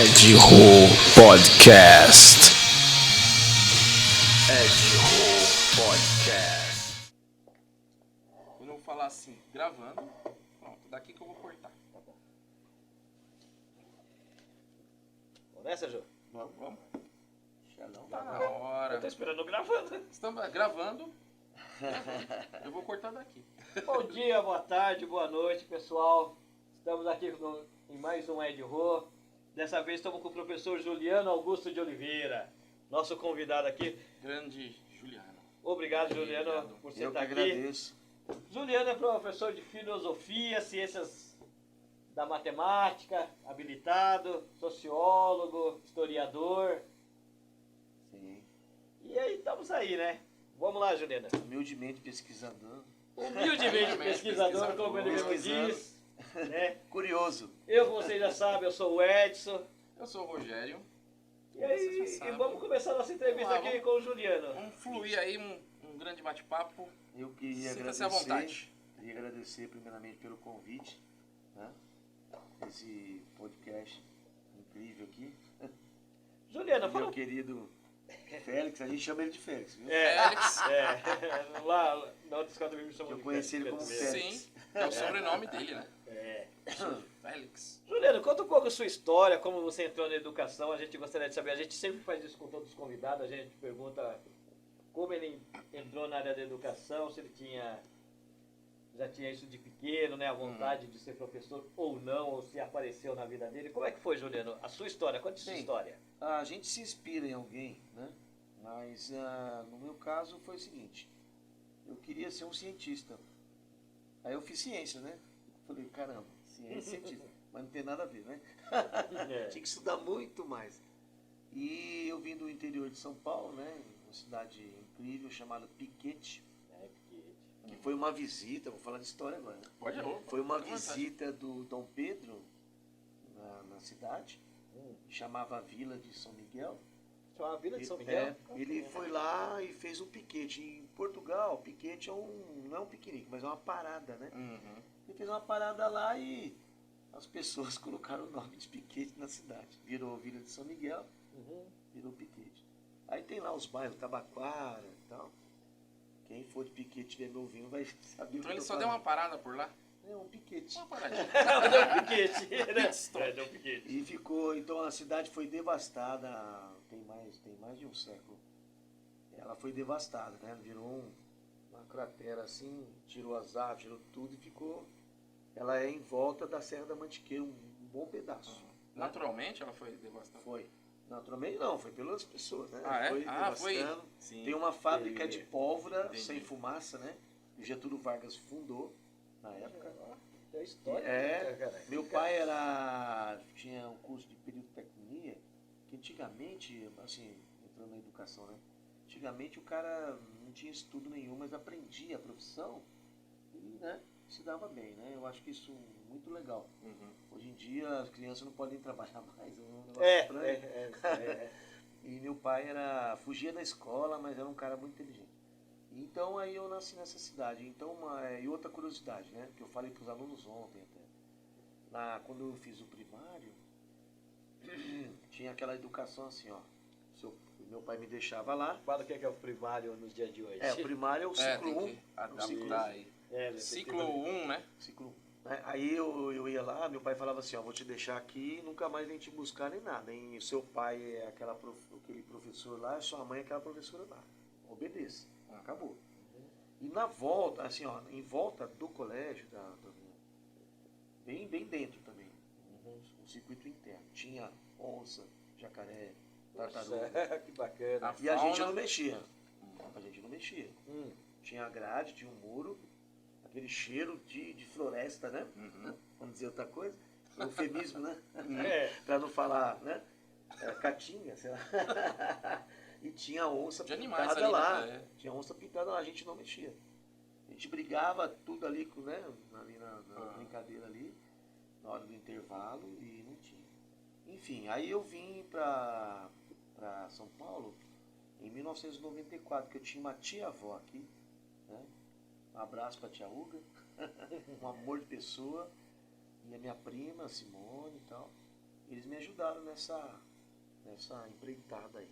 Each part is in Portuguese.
Ed Ho Podcast. Ed Ho Podcast. Quando eu vou falar assim, gravando, pronto, daqui que eu vou cortar. Vamos nessa, Jô? Vamos. Já não Tá tá na hora. Eu tô esperando gravando. Estamos gravando. Eu vou cortar daqui. Bom dia, boa tarde, boa noite, pessoal. Estamos aqui em mais um Ed Ho. Dessa vez estamos com o professor Juliano Augusto de Oliveira, nosso convidado aqui. Grande Juliano. Obrigado, Juliano, Obrigado. por você Eu que estar aqui. agradeço. Juliano é professor de filosofia, ciências da matemática, habilitado, sociólogo, historiador. Sim. E aí, estamos aí, né? Vamos lá, Juliano. Humildemente pesquisador. Humildemente pesquisador, como ele mesmo Pesquisando. diz. Né? Curioso. Eu, como vocês já sabem, eu sou o Edson. Eu sou o Rogério. E aí, Vocês já sabem. vamos começar nossa entrevista Vamos lá, aqui com o Juliano. Vamos fluir aí um grande bate-papo. Eu queria Sinta-se agradecer. à vontade. Queria agradecer primeiramente pelo convite, né? Esse podcast incrível aqui. Juliano, Meu fala. querido Félix, a gente chama ele de Félix, viu? Félix. Lá na discota me chamam Eu de conheci ele como Félix. Félix. Sim, é o sobrenome dele, né? É. Félix. Juliano, conta um pouco a sua história, como você entrou na educação. A gente gostaria de saber. A gente sempre faz isso com todos os convidados. A gente pergunta como ele entrou na área da educação, se ele já tinha isso de pequeno, né? A vontade de ser professor ou não, ou se apareceu na vida dele. Como é que foi, Juliano? A sua história, conte a sua Sim. história. A gente se inspira em alguém, né? Mas no meu caso foi o seguinte. Eu queria ser um cientista. Aí eu fiz ciência, né? Falei, caramba, ciência e cientista. Mas não tem nada a ver, né? Tinha que estudar muito mais. E eu vim do interior de São Paulo, né? Uma cidade incrível chamada Piquete. Que foi uma visita, vou falar de história agora, né? Pode ir. Foi uma Fica à vontade. visita do Dom Pedro na cidade. Chamava Vila de São Miguel. Chama a Vila de São Miguel? Ele foi lá e fez um piquete. Em Portugal, piquete não é um piquenique, mas é uma parada, né? Uhum. Ele fez uma parada lá e as pessoas colocaram o nome de piquete na cidade. Virou Vila de São Miguel, virou piquete. Aí tem lá os bairros, Tabaquara e tal. Quem for de piquete estiver me ouvindo vai saber o Então que ele eu só tô deu uma falando. parada por lá? É um piquete. Uma paradinha. Deu um piquete, né? Deu um piquete. E ficou, então a cidade foi devastada, tem mais de um século. Ela foi devastada, né? Virou uma cratera assim, tirou as árvores, tirou tudo e ficou. Ela é em volta da Serra da Mantiqueira, um bom pedaço. Naturalmente ela foi devastada. Foi. Naturalmente não, foi pelas pessoas, né? Ah, é? Foi Foi. devastando. Sim. Tem uma fábrica Entendi. de pólvora Entendi. sem fumaça, né? O Getúlio Vargas fundou na época. Tem história. É, cara. meu pai tinha um curso de periodotecnia, que antigamente, assim, entrando na educação, né? Antigamente o cara não tinha estudo nenhum, mas aprendia a profissão e, né, se dava bem, né? Eu acho que isso é muito legal. Uhum. Hoje em dia as crianças não podem trabalhar mais, é um negócio É, estranho. E meu pai fugia da escola, mas era um cara muito inteligente. Então aí eu nasci nessa cidade. Então, e outra curiosidade, né? Que eu falei para os alunos ontem até. Quando eu fiz o primário, tinha aquela educação assim, ó. Meu pai me deixava lá. Fala o que é o primário nos dias de hoje. O primário é o ciclo tem 1. que adaptar aí. Ciclo 1, né? Ciclo 1. Aí eu ia lá, meu pai falava assim, ó, vou te deixar aqui e nunca mais vem te buscar nem nada. O seu pai é aquele professor lá, e sua mãe é aquela professora lá. Obedeça. Acabou. E na volta, assim, ó, em volta do colégio, bem dentro também, um circuito interno. Tinha onça, jacaré, tartaruga. Que bacana. E a gente Fauna. não mexia. A gente não mexia. Tinha a grade, tinha um muro, aquele cheiro de floresta, né? Vamos dizer outra coisa. Eufemismo, né? Pra não falar, né? Caatinga, sei lá. E tinha onça De animais pintada ali, lá. né? Tinha onça pintada lá, a gente não mexia. A gente brigava tudo ali, né? Ali na brincadeira ali, na hora do intervalo, e não tinha. Enfim, aí eu vim pra São Paulo em 1994, que eu tinha uma tia-avó aqui, né? Um abraço pra tia Uga, um amor de pessoa, e a minha prima, Simone e tal. eles me ajudaram nessa empreitada aí.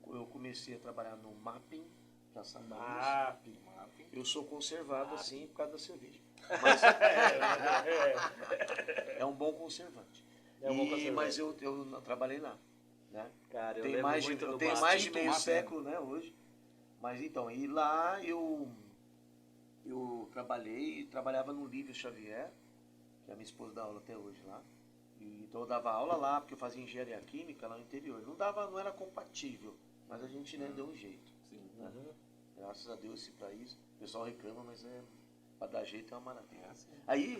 Eu comecei a trabalhar no mapping, já sabe disso. Eu sou conservado assim por causa da cerveja. Mas é um bom conservante. Mas eu trabalhei lá, né? Cara, eu Tem lembro mais de, muito eu do tenho mato. mais de meio Mato, século, né, hoje. Mas então, e lá eu trabalhava no Lívio Xavier, que a minha esposa dá aula até hoje lá. E então eu dava aula lá, porque eu fazia engenharia química lá no interior. Não era compatível, mas a gente deu um jeito. Sim. Né? Graças a Deus esse país, o pessoal reclama, mas pra dar jeito é uma maravilha. Aí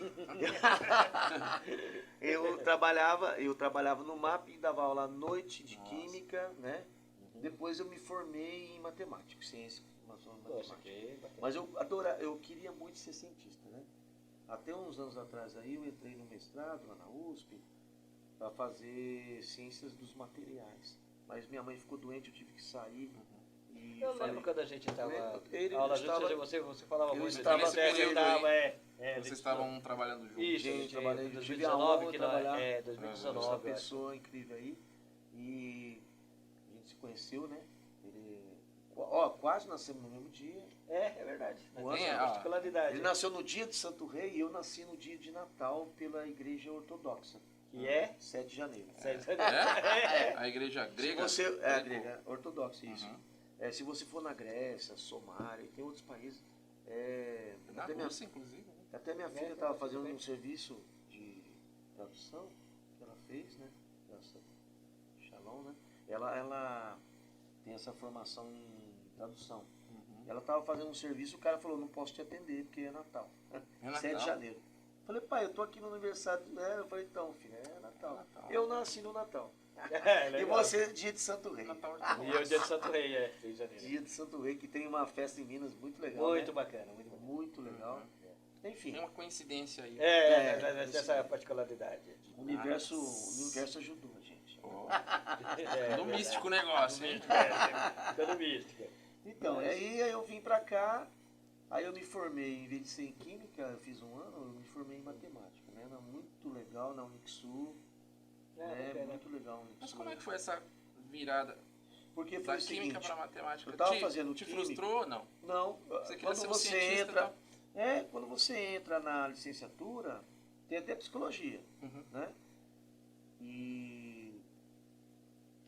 eu trabalhava no MAP e dava aula à noite de química, né? Depois eu me formei em matemática, ciência, matemática. Mas eu queria muito ser cientista, né? Até uns anos atrás aí eu entrei no mestrado lá na USP para fazer ciências dos materiais. Mas minha mãe ficou doente, eu tive que sair. E Eu lembro quando a gente estava aula você falava eu muito. estava você Vocês estavam trabalhando juntos. Isso, Gente, trabalhei em 2019, que trabalhar. é Essa 2019. pessoa incrível aí. E a gente se conheceu, né? Quase nascemos no mesmo dia. É verdade. Tem Tem a particularidade. Ele nasceu no dia de Santo Rei e eu nasci no dia de Natal pela Igreja Ortodoxa. Que é? 7 de janeiro. A igreja grega? A grega ortodoxa, isso. Se você for na Grécia, Somália, e tem outros países. Na Rússia, inclusive. Né? Até minha filha estava fazendo um serviço de tradução que ela fez, né? Shalom, né? Ela tem essa formação em tradução. Ela estava fazendo um serviço, o cara falou, não posso te atender porque é Natal. 7 de janeiro. Falei, pai, eu tô aqui no aniversário, né? Eu falei, então, filho, é Natal. Eu nasci no Natal. E você, dia de Santo Rei. E eu dia de Santo Rei, 6 de janeiro. Dia de Santo Rei, que tem uma festa em Minas muito legal. Muito né? bacana, Muito legal. Enfim. Tem uma coincidência aí. Essa particularidade. O universo ajudou a gente. No místico o negócio, hein? Ficando mística. Então, aí eu vim pra cá, aí eu me formei, em vez de ser em química, eu fiz um ano, eu me formei em matemática, né? Muito legal na Unixul. Muito legal na Unixul. Mas como é que foi essa virada Porque foi da o seguinte, química para matemática? eu tava fazendo te química. frustrou ou não? Não, Você queria quando ser um você cientista, entra... tá? Quando você entra na licenciatura, tem até psicologia, né? E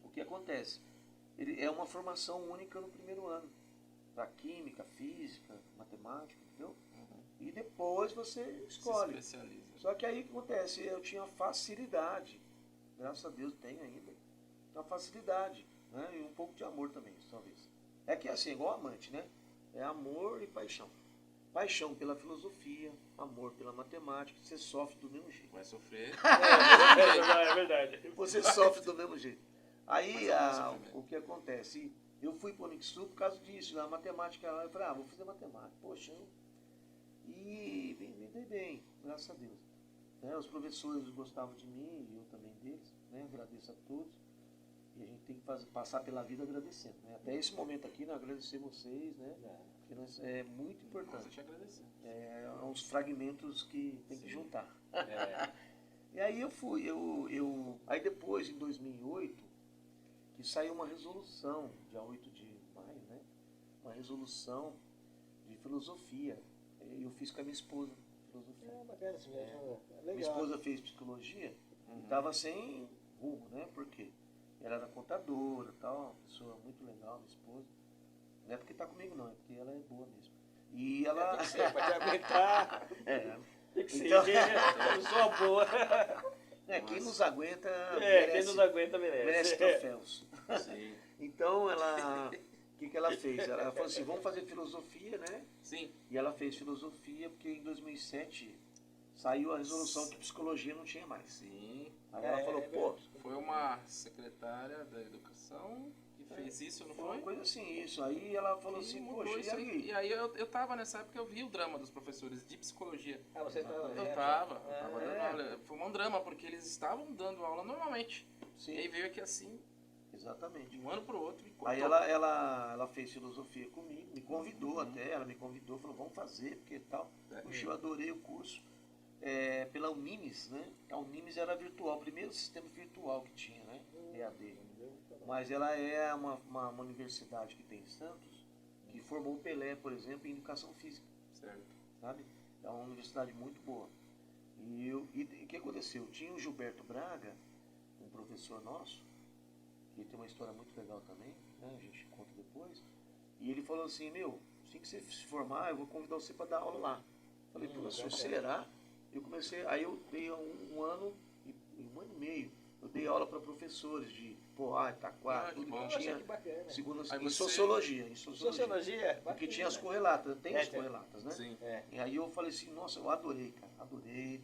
o que acontece? Ele é uma formação única no primeiro ano. Para química, física, matemática, entendeu? E depois você escolhe. Se especializa. Só que aí o que acontece? Eu tinha facilidade. Graças a Deus tem ainda. Uma facilidade, né? E um pouco de amor também, talvez. É que assim, igual amante, né? É amor e paixão. Paixão pela filosofia, amor pela matemática, você sofre do mesmo jeito. Vai sofrer. É verdade. Você sofre do mesmo jeito. Aí Mas o que acontece? Eu fui para o Unixul por causa disso, na matemática lá, eu falei, vou fazer matemática. Poxa, e me dei bem, graças a Deus. Né, os professores gostavam de mim e eu também deles, né? Agradeço a todos. E a gente tem que passar pela vida agradecendo. Né? Até esse momento aqui, né? Agradecer vocês, né? Porque é muito importante. Nossa, te agradecer. É uns fragmentos que tem que juntar. E aí eu fui, aí depois, em 2008, que saiu uma resolução, dia 8 de maio, né? Uma resolução de filosofia. Eu fiz com a minha esposa, filosofia. Bacana, assim, legal. Minha esposa fez psicologia e estava sem rumo, né? Porque ela era contadora, tal, uma pessoa muito legal, minha esposa. Não é porque está comigo não, é porque ela é boa mesmo. E ela... Tem que ser, pra te aguentar. Tem que ser. Então... Pessoa boa. Quem nos aguenta quem nos aguenta merece troféus. Sim. Então ela... O que ela fez? Ela falou assim, vamos fazer filosofia, né? Sim. E ela fez filosofia porque em 2007 saiu a resolução que psicologia não tinha mais. Sim. Aí ela falou, pô... Foi uma secretária da educação que fez isso, não Foi foi? uma coisa assim, isso. Aí ela falou assim, poxa, e aí? E aí eu tava nessa época, eu vi o drama dos professores de psicologia. Você estava Eu tava dando aula. Foi um drama, porque eles estavam dando aula normalmente. Sim. E aí veio aqui assim, Exatamente. de um ano pro outro e cortou. Aí ela fez filosofia comigo, me convidou até, ela me convidou, falou, vamos fazer, porque tal. Puxa, eu adorei o curso. pela Unimes, né? A Unimes era virtual, o primeiro sistema virtual que tinha, né? EAD. Mas ela é uma universidade que tem em Santos, que formou o Pelé, por exemplo, em educação física, Certo. sabe? É uma universidade muito boa. E o que aconteceu? Tinha o Gilberto Braga, um professor nosso, que tem uma história muito legal também, né? A gente conta depois. E ele falou assim, assim que você se formar, eu vou convidar você para dar aula lá. Falei, professor, será? Eu comecei, aí eu dei um ano e meio, eu dei aula para professores de Poá, Itaquá, tudo bom. que tinha, Que bacana. segundo, Aí em você- sociologia. Sociologia? Porque tinha as correlatas, tem as tem. correlatas, né? Sim. É. E aí eu falei assim, nossa, eu adorei, cara, adorei.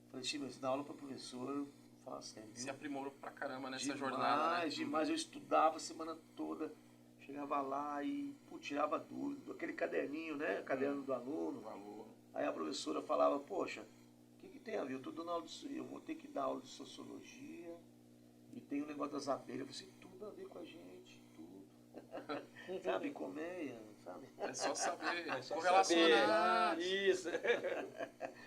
Falei, Chico, você dá aula para professor, fala sério, Se viu? aprimorou pra caramba nessa Demais, jornada, né? demais. Eu estudava a semana toda, chegava lá e tirava dúvida, aquele caderninho, né? Caderno do aluno. Valor. Aí a professora falava, poxa, o que tem a ver? Eu tô dando aula eu vou ter que dar aula de sociologia e tem o negócio das abelhas. Eu falei assim, tudo a ver com a gente, tudo. Sabe, colmeia, sabe? É só saber É só correlacionar. saber. Isso.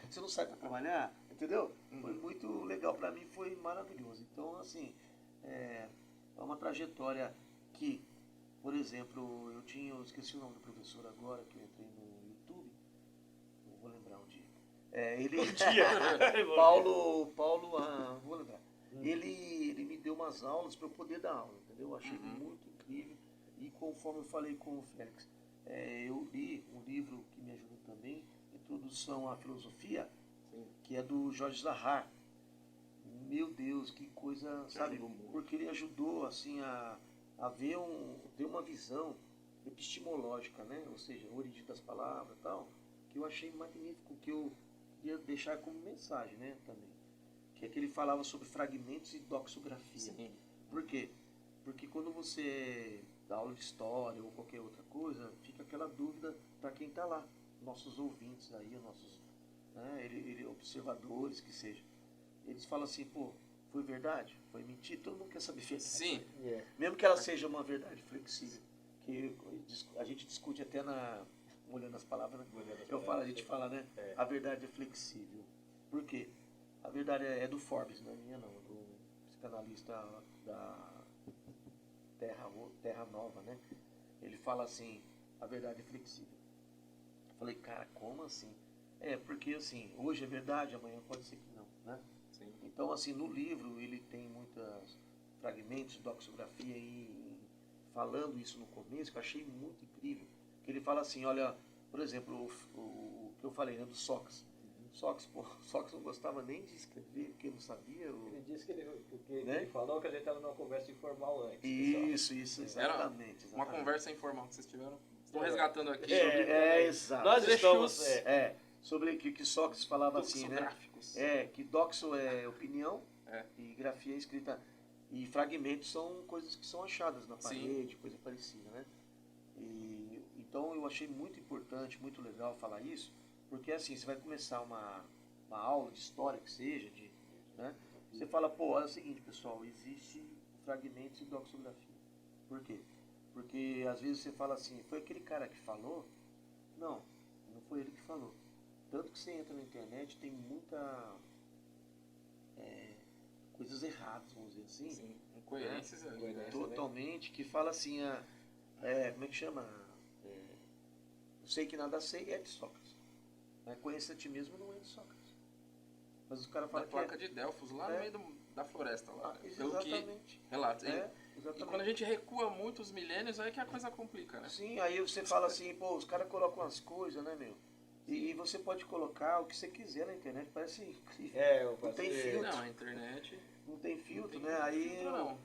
Você não sai para trabalhar, entendeu? Uhum. Foi muito legal para mim, foi maravilhoso. Então, assim, é uma trajetória que, por exemplo, eu esqueci o nome do professor agora, que eu entrei no YouTube, não vou lembrar um dia. Ele, Paulo, vou lembrar. Ele me deu umas aulas para eu poder dar aula, entendeu? Eu achei muito incrível. E conforme eu falei com o Félix, eu li um livro que me ajudou também, Introdução à Filosofia, Sim. que é do Jorge Zahar. Meu Deus, que coisa, sabe? Ajudou muito. Porque ele ajudou assim a ter uma visão epistemológica, né? Ou seja, a origem das palavras e tal, que eu achei magnífico, que eu queria deixar como mensagem, né, também. Que é que ele falava sobre fragmentos e doxografia. Sim. Por quê? Porque quando você dá aula de história ou qualquer outra coisa, fica aquela dúvida para quem está lá, nossos ouvintes aí, nossos observadores que seja. Eles falam assim, pô, foi verdade? Foi mentira? Todo mundo quer saber verdade. Sim. É. Mesmo que ela seja uma verdade flexível, que a gente discute até olhando as palavras, né? A gente fala, né? É. A verdade é flexível. Por quê? A verdade é do Forbes, não é minha não, é do psicanalista da Terra Nova, né? Ele fala assim, a verdade é flexível. Eu falei, cara, como assim? Porque assim, hoje é verdade, amanhã pode ser que não, né? Sim. Então, assim, no livro ele tem muitos fragmentos de doxografia e falando isso no começo, que eu achei muito incrível. Que ele fala assim, olha, por exemplo, o que eu falei, né, do Sócrates. Sócrates não gostava nem de escrever, porque não sabia. Ele disse que Né? ele falou que a gente estava numa conversa informal antes. Isso, exatamente. Uma conversa informal que vocês tiveram. Estão resgatando aqui. Exato. Nós estamos... Fechou. Sobre que Sócrates falava assim, né? Doxográficos. Que doxo é opinião É. e grafia é escrita. E fragmentos são coisas que são achadas na parede, coisa parecida, né? Então eu achei muito importante, muito legal falar isso, porque assim, você vai começar uma aula de história que seja, né? Você fala, pô, é o seguinte, pessoal, existe fragmentos e doxografia. Por quê? Porque às vezes você fala assim, foi aquele cara que falou? Não foi ele que falou. Tanto que você entra na internet, tem muita coisas erradas, vamos dizer assim. Sim. Incoerências ali, né? Totalmente, que fala assim, como é que chama? Eu sei que nada sei, é de Sócrates. Conhecer a ti mesmo não é de Sócrates. Mas os caras Da falam placa que de Delfos, lá no meio da floresta. Lá, né? Pelo que exatamente. relata. Exatamente. E quando a gente recua muitos milênios, aí que a coisa complica, né? Sim, aí você fala assim, pô, os caras colocam as coisas, né, meu? E você pode colocar o que você quiser na internet, parece incrível. Não tem filtro. Não, a internet... Não tem filtro, Não tem né? Aí filtro, não.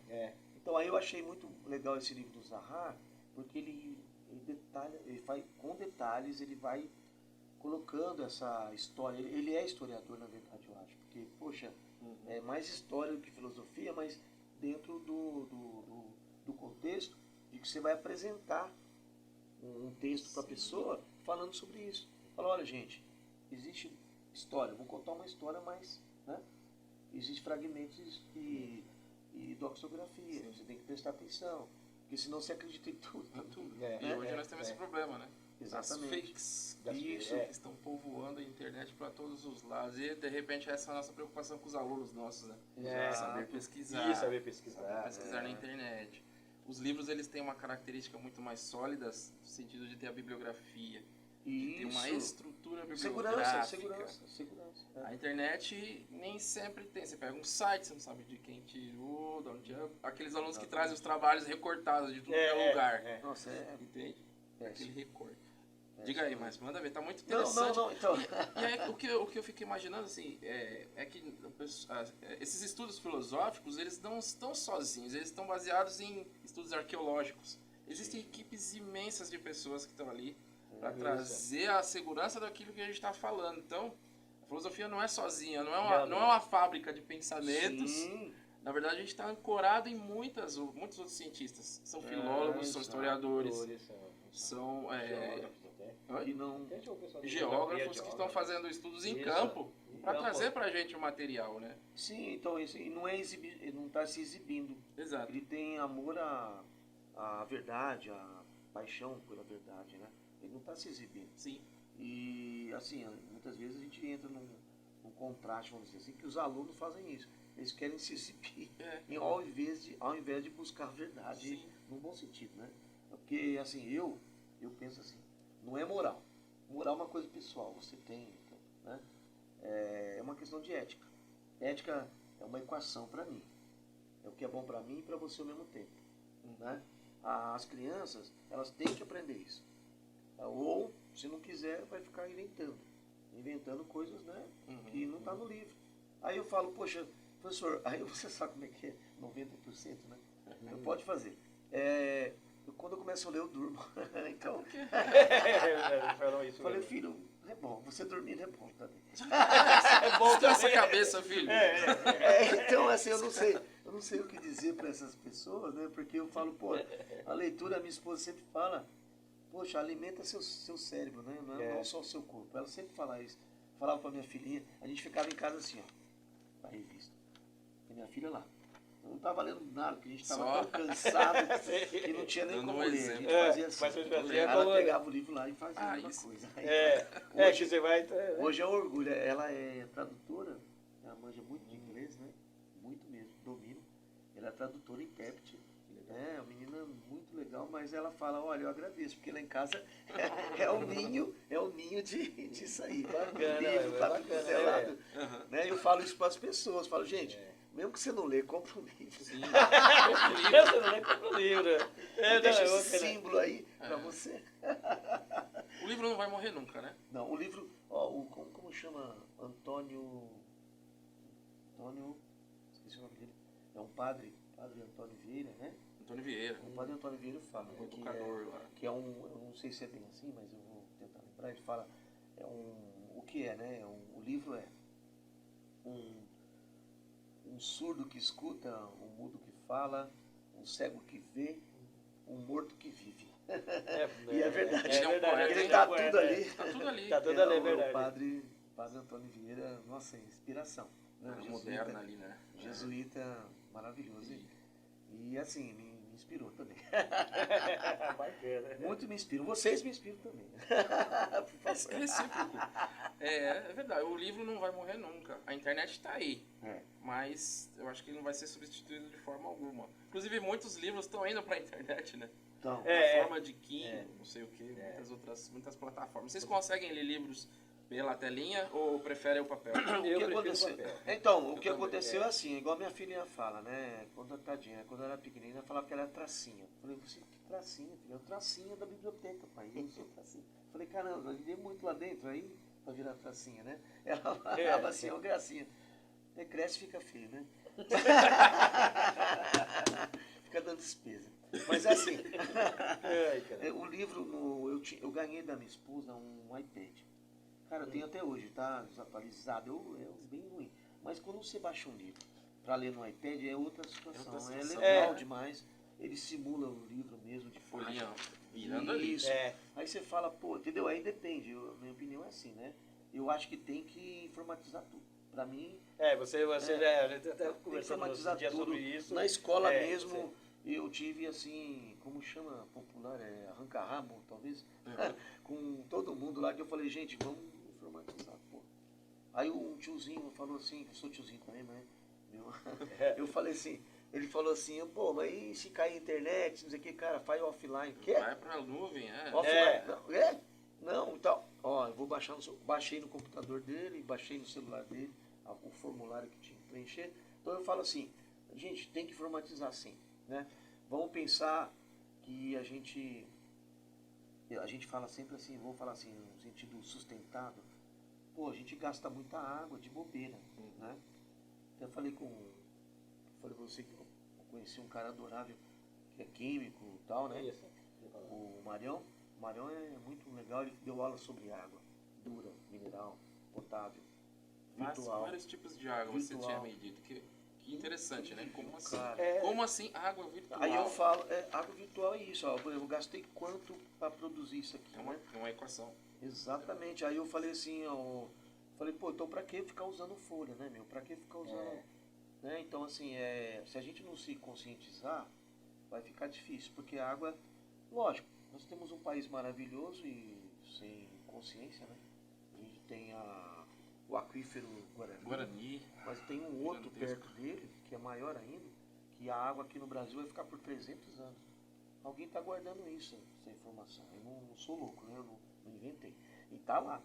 Então aí eu achei muito legal esse livro do Zahar, porque ele detalha, ele faz com detalhes, ele vai colocando essa história. Ele é historiador, na verdade, eu acho, porque, poxa, é mais história do que filosofia, mas dentro do contexto de que você vai apresentar um texto para a pessoa falando sobre isso. Fala, olha, gente, existe história, eu vou contar uma história, mas, né? Existem fragmentos e doxografia. Você tem que prestar atenção, porque senão você acredita em tudo. Tudo. Né? E hoje nós temos esse problema, né? Exatamente. fakes Isso. que estão povoando a internet para todos os lados. E de repente essa é a nossa preocupação com os alunos nossos, né? Exato. Saber pesquisar. Isso, saber pesquisar. Pesquisar na internet. Os livros eles têm uma característica muito mais sólida no sentido de ter a bibliografia, de ter uma estrutura bibliográfica. Segurança. A internet nem sempre tem. Você pega um site, você não sabe de quem tirou, de onde tirou. Aqueles alunos que trazem os trabalhos recortados de tudo que é lugar. Nossa, Entende? É. Aquele recorte. Diga aí, mas manda ver, tá muito interessante. Não, então. E aí, o que eu fico imaginando, assim, é que esses estudos filosóficos, eles não estão sozinhos, eles estão baseados em estudos arqueológicos. Existem equipes imensas de pessoas que estão ali para trazer a segurança daquilo que a gente está falando. Então, a filosofia não é sozinha, não é uma fábrica de pensamentos. Sim. Na verdade, a gente está ancorado em muitos outros cientistas. São filólogos, são historiadores, são E não... geógrafos que estão fazendo estudos em campo para trazer para a gente o material, né? Sim, então isso e não é ele não está se exibindo. Exato. Ele tem amor à verdade, à paixão pela verdade, né? Ele não está se exibindo. Sim. E assim, muitas vezes a gente entra num contraste, vamos dizer assim, que os alunos fazem isso. Eles querem se exibir ao invés de buscar a verdade. Sim. No bom sentido, né? Porque assim, eu penso assim, não é moral. Moral é uma coisa pessoal, você tem, né? É uma questão de ética. Ética é uma equação para mim. É o que é bom para mim e para você ao mesmo tempo, né? As crianças, elas têm que aprender isso. Ou, se não quiser, vai ficar inventando coisas, né? Que não está no livro. Aí eu falo, poxa, professor, aí você sabe como é que é? 90%, né? Não pode fazer. Quando eu começo a ler, eu durmo. Então, Falou isso falei, mesmo. filho, é bom, você dormir é bom também. É bom Descansa a cabeça, filho. Então, assim, eu não sei o que dizer para essas pessoas, né? Porque eu falo, pô, a leitura, a minha esposa sempre fala, poxa, alimenta seu cérebro, né? Não só o seu corpo. Ela sempre fala isso. Falava para minha filhinha, a gente ficava em casa assim, ó, a revista. E minha filha lá. Eu não estava lendo nada, porque a gente estava tão cansado que não tinha nem Dando como um ler. A exemplo. gente fazia assim. mas você fazia Ela como- pegava o livro lá e fazia a mesma isso. coisa. Que você vai... Hoje é um orgulho. Ela é tradutora, ela manja muito de inglês, né? Muito mesmo, domina. Ela é tradutora e intérprete. É, uma menina muito legal, mas ela fala, olha, eu agradeço, porque lá em casa é o ninho de sair. Bacana, livro, tá tudo bacana, zelado. Né? Eu falo isso para as pessoas, falo, gente, mesmo que você não lê, compra um livro. Sim. Você não lembra do livro. Deixa esse símbolo aí para você. O livro não vai morrer nunca, né? Não, o livro, como chama? Antônio, esqueci o nome dele, é um padre Antônio Vieira, né? Antônio Vieira, O padre Antônio Vieira fala, um né, educador lá. que é eu não sei se é bem assim, mas eu vou tentar lembrar, ele fala, o que é, né? O livro é um surdo que escuta, um mudo que fala, um cego que vê, um morto que vive. E é verdade. Ele é um poeta, Ele hein? tá tudo ali. Tá tudo ali. Tá tudo ali, é O verdade. padre Antônio Vieira, nossa, inspiração. Né? Moderna ali, né? Jesuíta maravilhoso. E assim, me inspirou também. Bacana. Muito me inspiram. Vocês me inspiram também. É recíproco. É verdade, o livro não vai morrer nunca. A internet está aí. Mas eu acho que ele não vai ser substituído de forma alguma. Inclusive, muitos livros estão indo para a internet, né? Então, Na forma de Kindle, não sei o que, muitas plataformas. Vocês conseguem ler livros pela telinha ou preferem o papel? Eu prefiro aconteceu? papel. Então, o que também, aconteceu é assim, igual minha filhinha fala, né? Quando ela era pequenina, ela falava que ela era tracinha. Eu falei, você que tracinha, filha? É o tracinha da biblioteca, pai. Eu sou tracinha. Eu falei, caramba, eu li muito lá dentro aí pra virar tracinha, né? Ela falava assim, ó, gracinha. Cresce e fica feio, né? Fica dando despesa. Mas assim, o livro, eu ganhei da minha esposa um iPad. Cara, eu tenho até hoje, tá desatualizado, é bem ruim. Mas quando você baixa um livro para ler no iPad, é outra situação. É legal demais. Ele simula o livro mesmo de Folhinha página. virando ali. Isso. Aí você fala, pô, entendeu? Aí depende. Minha opinião é assim, né? Eu acho que tem que informatizar tudo. Para mim, Você já até tem que conversamos informatizar um dia tudo. sobre isso. Na escola mesmo, eu tive assim, como chama popular, arranca-rabo, talvez, com todo mundo lá, que eu falei, gente, vamos informatizar, pô. Aí um tiozinho falou assim, eu sou tiozinho também, mas eu falei assim, ele falou assim, pô, mas e se cair a internet, não sei o que, cara, faz offline. Quê? Vai pra nuvem, Offline? Não, então, ó, eu vou baixar baixei no computador dele, baixei no celular dele, o formulário que tinha que preencher. Então eu falo assim, gente, tem que informatizar sim, né? Vamos pensar que a gente fala sempre assim, vou falar assim, no sentido sustentado, pô, a gente gasta muita água de bobeira, né? Eu falei pra você que eu conheci um cara adorável, que é químico e tal, né? Isso. O Marião. O Marião é muito legal, ele deu aula sobre água, dura, mineral, potável, virtual. Vários tipos de água você Virtual. tinha me dito. Que interessante, né? Como assim? Cara, Como assim água virtual? aí eu falo, água virtual é isso, ó, eu gastei quanto para produzir isso aqui, É né? uma equação. Exatamente, aí eu falei assim, ó, falei, pô, então pra que ficar usando folha, né, meu? Pra que ficar usando... Né? Então, assim, se a gente não se conscientizar, vai ficar difícil, porque a água, lógico, nós temos um país maravilhoso e sem consciência, né? A gente tem o aquífero Guarani. mas tem um outro não tenho perto dele, que é maior ainda, que a água aqui no Brasil vai ficar por 300 anos. Alguém está guardando isso, essa informação. Eu não sou louco, né? Eu não inventei. E tá lá.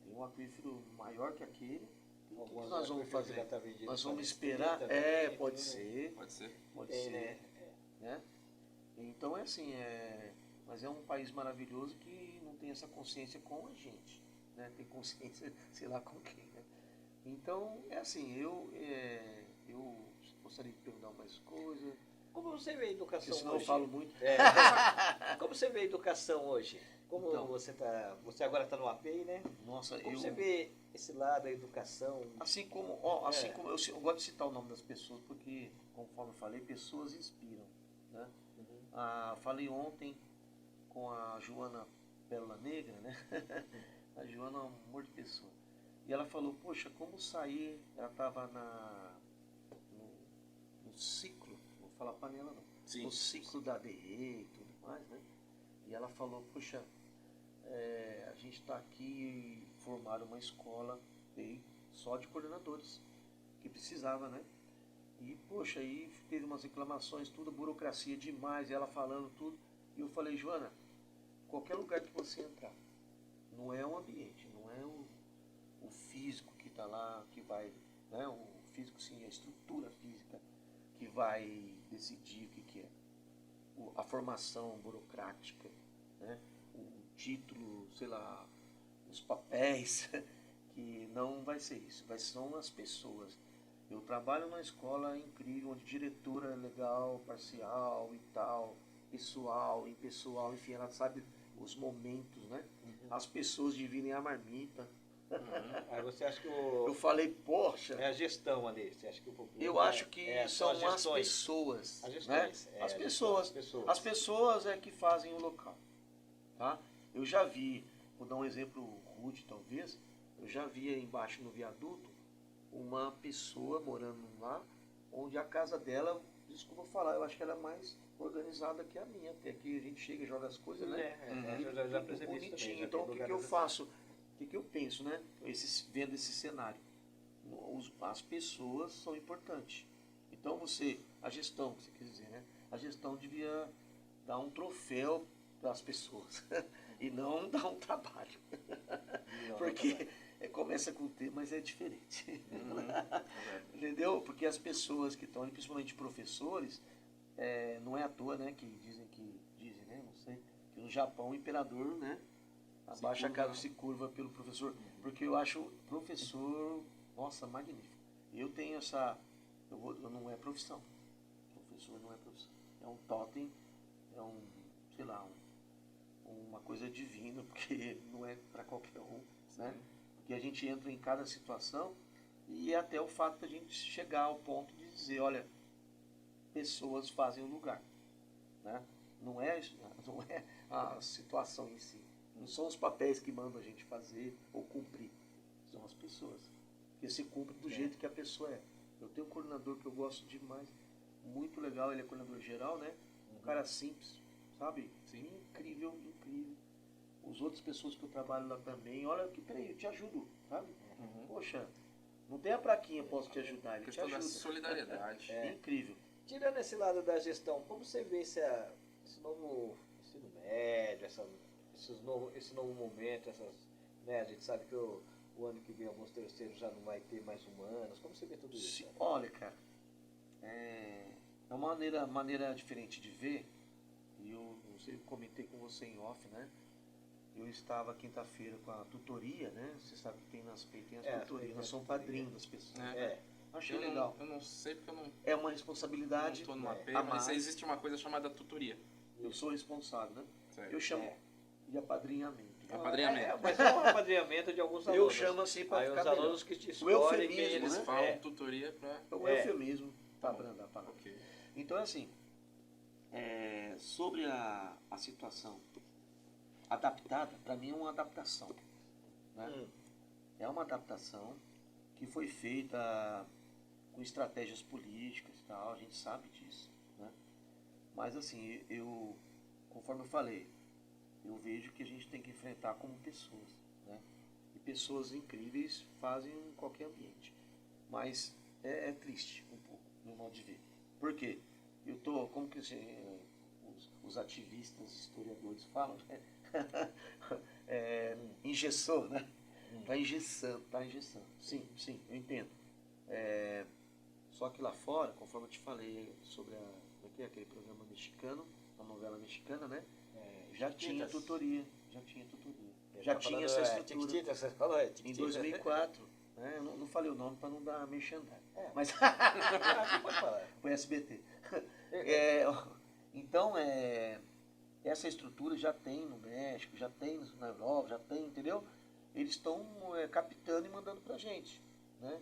Tem um aquífero maior que aquele. O que nós vamos fazer? Nós vamos esperar? Pode ser. Pode ser. Pode ser. Né? Então é assim, mas é um país maravilhoso que não tem essa consciência com a gente. Né? Tem consciência, sei lá com quem. Né? Então é assim, eu gostaria de perguntar mais coisas. Como você vê a educação Porque senão hoje? eu falo muito. Como você vê a educação hoje? Como Então, você agora está no API, né? Nossa, Como você vê esse lado da educação? Assim como eu gosto de citar o nome das pessoas, porque, conforme eu falei, pessoas inspiram. Né? Falei ontem com a Joana Pérola Negra, né? A Joana é um amor de pessoa. E ela falou, poxa, como sair? Ela estava no ciclo, não vou falar panela não, Sim. no ciclo da DE e tudo mais, né? E ela falou, poxa, a gente está aqui e formaram uma escola só de coordenadores, que precisava, né? E, poxa, aí teve umas reclamações, tudo, burocracia demais, e ela falando tudo. E eu falei, Joana, qualquer lugar que você entrar, não é o ambiente, não é o físico que está lá, que vai, né? O físico, sim, a estrutura física que vai decidir o que é. A formação burocrática, né? O título, sei lá, os papéis, que não vai ser isso, são as pessoas. Eu trabalho numa escola incrível, onde a diretora é legal, parcial e tal, pessoal, impessoal, enfim, ela sabe os momentos, né? As pessoas dividem a marmita. Aí você acha que Eu falei, poxa, é a gestão ali? Você acha que o problema eu acho que são as gestões. pessoas. As Né? gestões. As pessoas é que fazem o local. Tá? Eu já vi, vou dar um exemplo rude talvez, eu já vi aí embaixo no viaduto uma pessoa morando lá, onde a casa dela, desculpa falar, eu acho que ela é mais organizada que a minha. Até aqui a gente chega e joga as coisas, né? Eu já percebi isso Bonitinho. também. Então o que eu faço? O que eu penso, né? Vendo esse cenário. As pessoas são importantes. Então a gestão, que você quer dizer, né? A gestão devia dar um troféu para as pessoas e não dar um trabalho. Porque começa com o T, mas é diferente. Entendeu? Porque as pessoas que estão ali, principalmente professores, não é à toa, né, que dizem, né, não sei, que no Japão o imperador, né, abaixa a casa, se curva pelo professor, porque eu acho o professor, nossa, magnífico. Eu tenho eu não é profissão, professor não é profissão, é um totem, sei lá, uma coisa divina, porque não é para qualquer um, né? Porque a gente entra em cada situação e até o fato de a gente chegar ao ponto de dizer, olha, pessoas fazem o lugar, né? Não é a situação em si, não são os papéis que mandam a gente fazer ou cumprir, são as pessoas, que se cumpre do jeito que a pessoa é. Eu tenho um coordenador que eu gosto demais, muito legal, ele é coordenador geral, né? Um cara simples, sabe? Sim. Incrível, incrível. As outras pessoas que eu trabalho lá também, olha que peraí, eu te ajudo, sabe? Uhum. Poxa, não tem a plaquinha, posso te ajudar, ele te Questão da ajuda. solidariedade. Incrível. Tirando esse lado da gestão, como você vê esse novo ensino médio, esse novo momento, né, a gente sabe que o ano que vem alguns terceiros já não vai ter mais humanos, como você vê tudo isso? Olha, cara, é uma maneira diferente de ver, e eu comentei com você em off, né? Eu estava quinta-feira com a tutoria, né? Você sabe que tem nas PEI, tem as tutorias, nós somos padrinhos das pessoas. Achei legal. Eu não sei porque eu não É uma responsabilidade estou numa P, a mas mais. existe uma coisa chamada tutoria. Eu sou responsável, né? Certo. Eu chamo de apadrinhamento. Apadrinhamento. Mas é um apadrinhamento de alguns alunos. Eu chamo assim para Aí ficar os melhor. alunos que te O escolhem quem eufemismo, eles Eles né? falam tutoria pra... É um eufemismo para abrandar a palavra. Ok. Então, assim, sobre a situação adaptada, para mim é uma adaptação. Né? É uma adaptação que foi feita com estratégias políticas e tal, a gente sabe disso. Né? Mas, assim, conforme eu falei, eu vejo que a gente tem que enfrentar como pessoas. Né? E pessoas incríveis fazem em qualquer ambiente. Mas é triste um pouco, no modo de ver. Por quê? Eu tô, como que os ativistas, historiadores falam, né? Engessou, né? Tá engessando. Sim, eu entendo. Só que lá fora, conforme eu te falei sobre aquele programa mexicano, a novela mexicana, né? Já tinha tutoria. Já tinha essa estrutura. Você falou, Em 2004, né? Eu não falei o nome para não dar merchandising. Mas pode falar. foi SBT. Então, essa estrutura já tem no México, já tem na Europa, já tem, entendeu? Eles estão captando e mandando pra gente, né?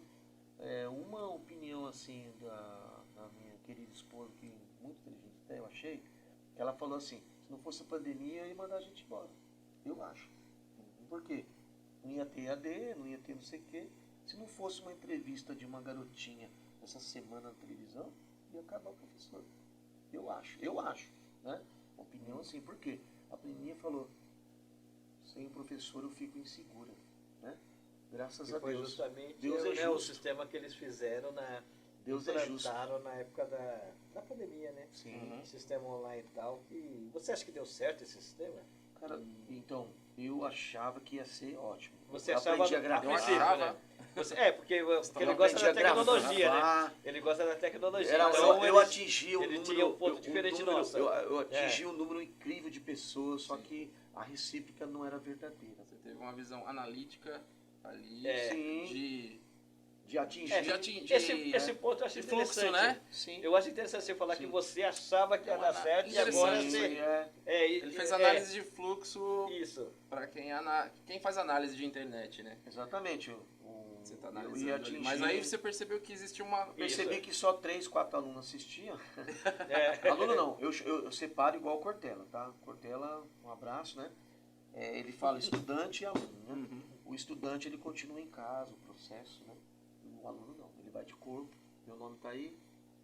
Uma opinião assim da minha querida esposa, que muito inteligente até eu achei, ela falou assim, se não fosse a pandemia, ia mandar a gente embora. Eu acho. Por quê? Não ia ter AD, não ia ter não sei o quê. Se não fosse uma entrevista de uma garotinha essa semana na televisão, ia acabar o professor. Eu acho, né? Opinião assim, por quê? A Pleninha falou, sem o professor eu fico insegura, né? Graças a foi Deus. justamente Deus é o justo. sistema que eles fizeram Deus é justo. implantaram na época da pandemia, né? Sim. Sistema online e tal. E você acha que deu certo esse sistema? Cara, então, eu achava que ia ser ótimo. Você Eu achava aprendi a gravar. Eu achava. Porque ele gosta da aprendi a tecnologia, gravar. né? Ele gosta da tecnologia. Era, então eu atingi um ele número, tinha um ponto diferente número, nosso. eu atingi um número incrível de pessoas, só que a recíproca não era verdadeira. Você teve uma visão analítica ali Sim. de De atingir. Esse ponto eu acho de fluxo, interessante. né? Sim. Eu acho interessante você falar que você achava que ia dar certo e interessante. agora Sim, você... Ele fez análise de fluxo Isso. para quem faz análise de internet, né? Exatamente. Você tá eu ia analisando ali. atingir. Mas aí você percebeu que existia uma... Percebi que só 3, 4 alunos assistiam. É. Aluno não, eu separo igual o Cortella, tá? Cortella, um abraço, né? Ele fala estudante e aluno, né? Uhum. O estudante, ele continua em casa, o processo, né? O aluno não, ele vai de corpo, meu nome tá aí,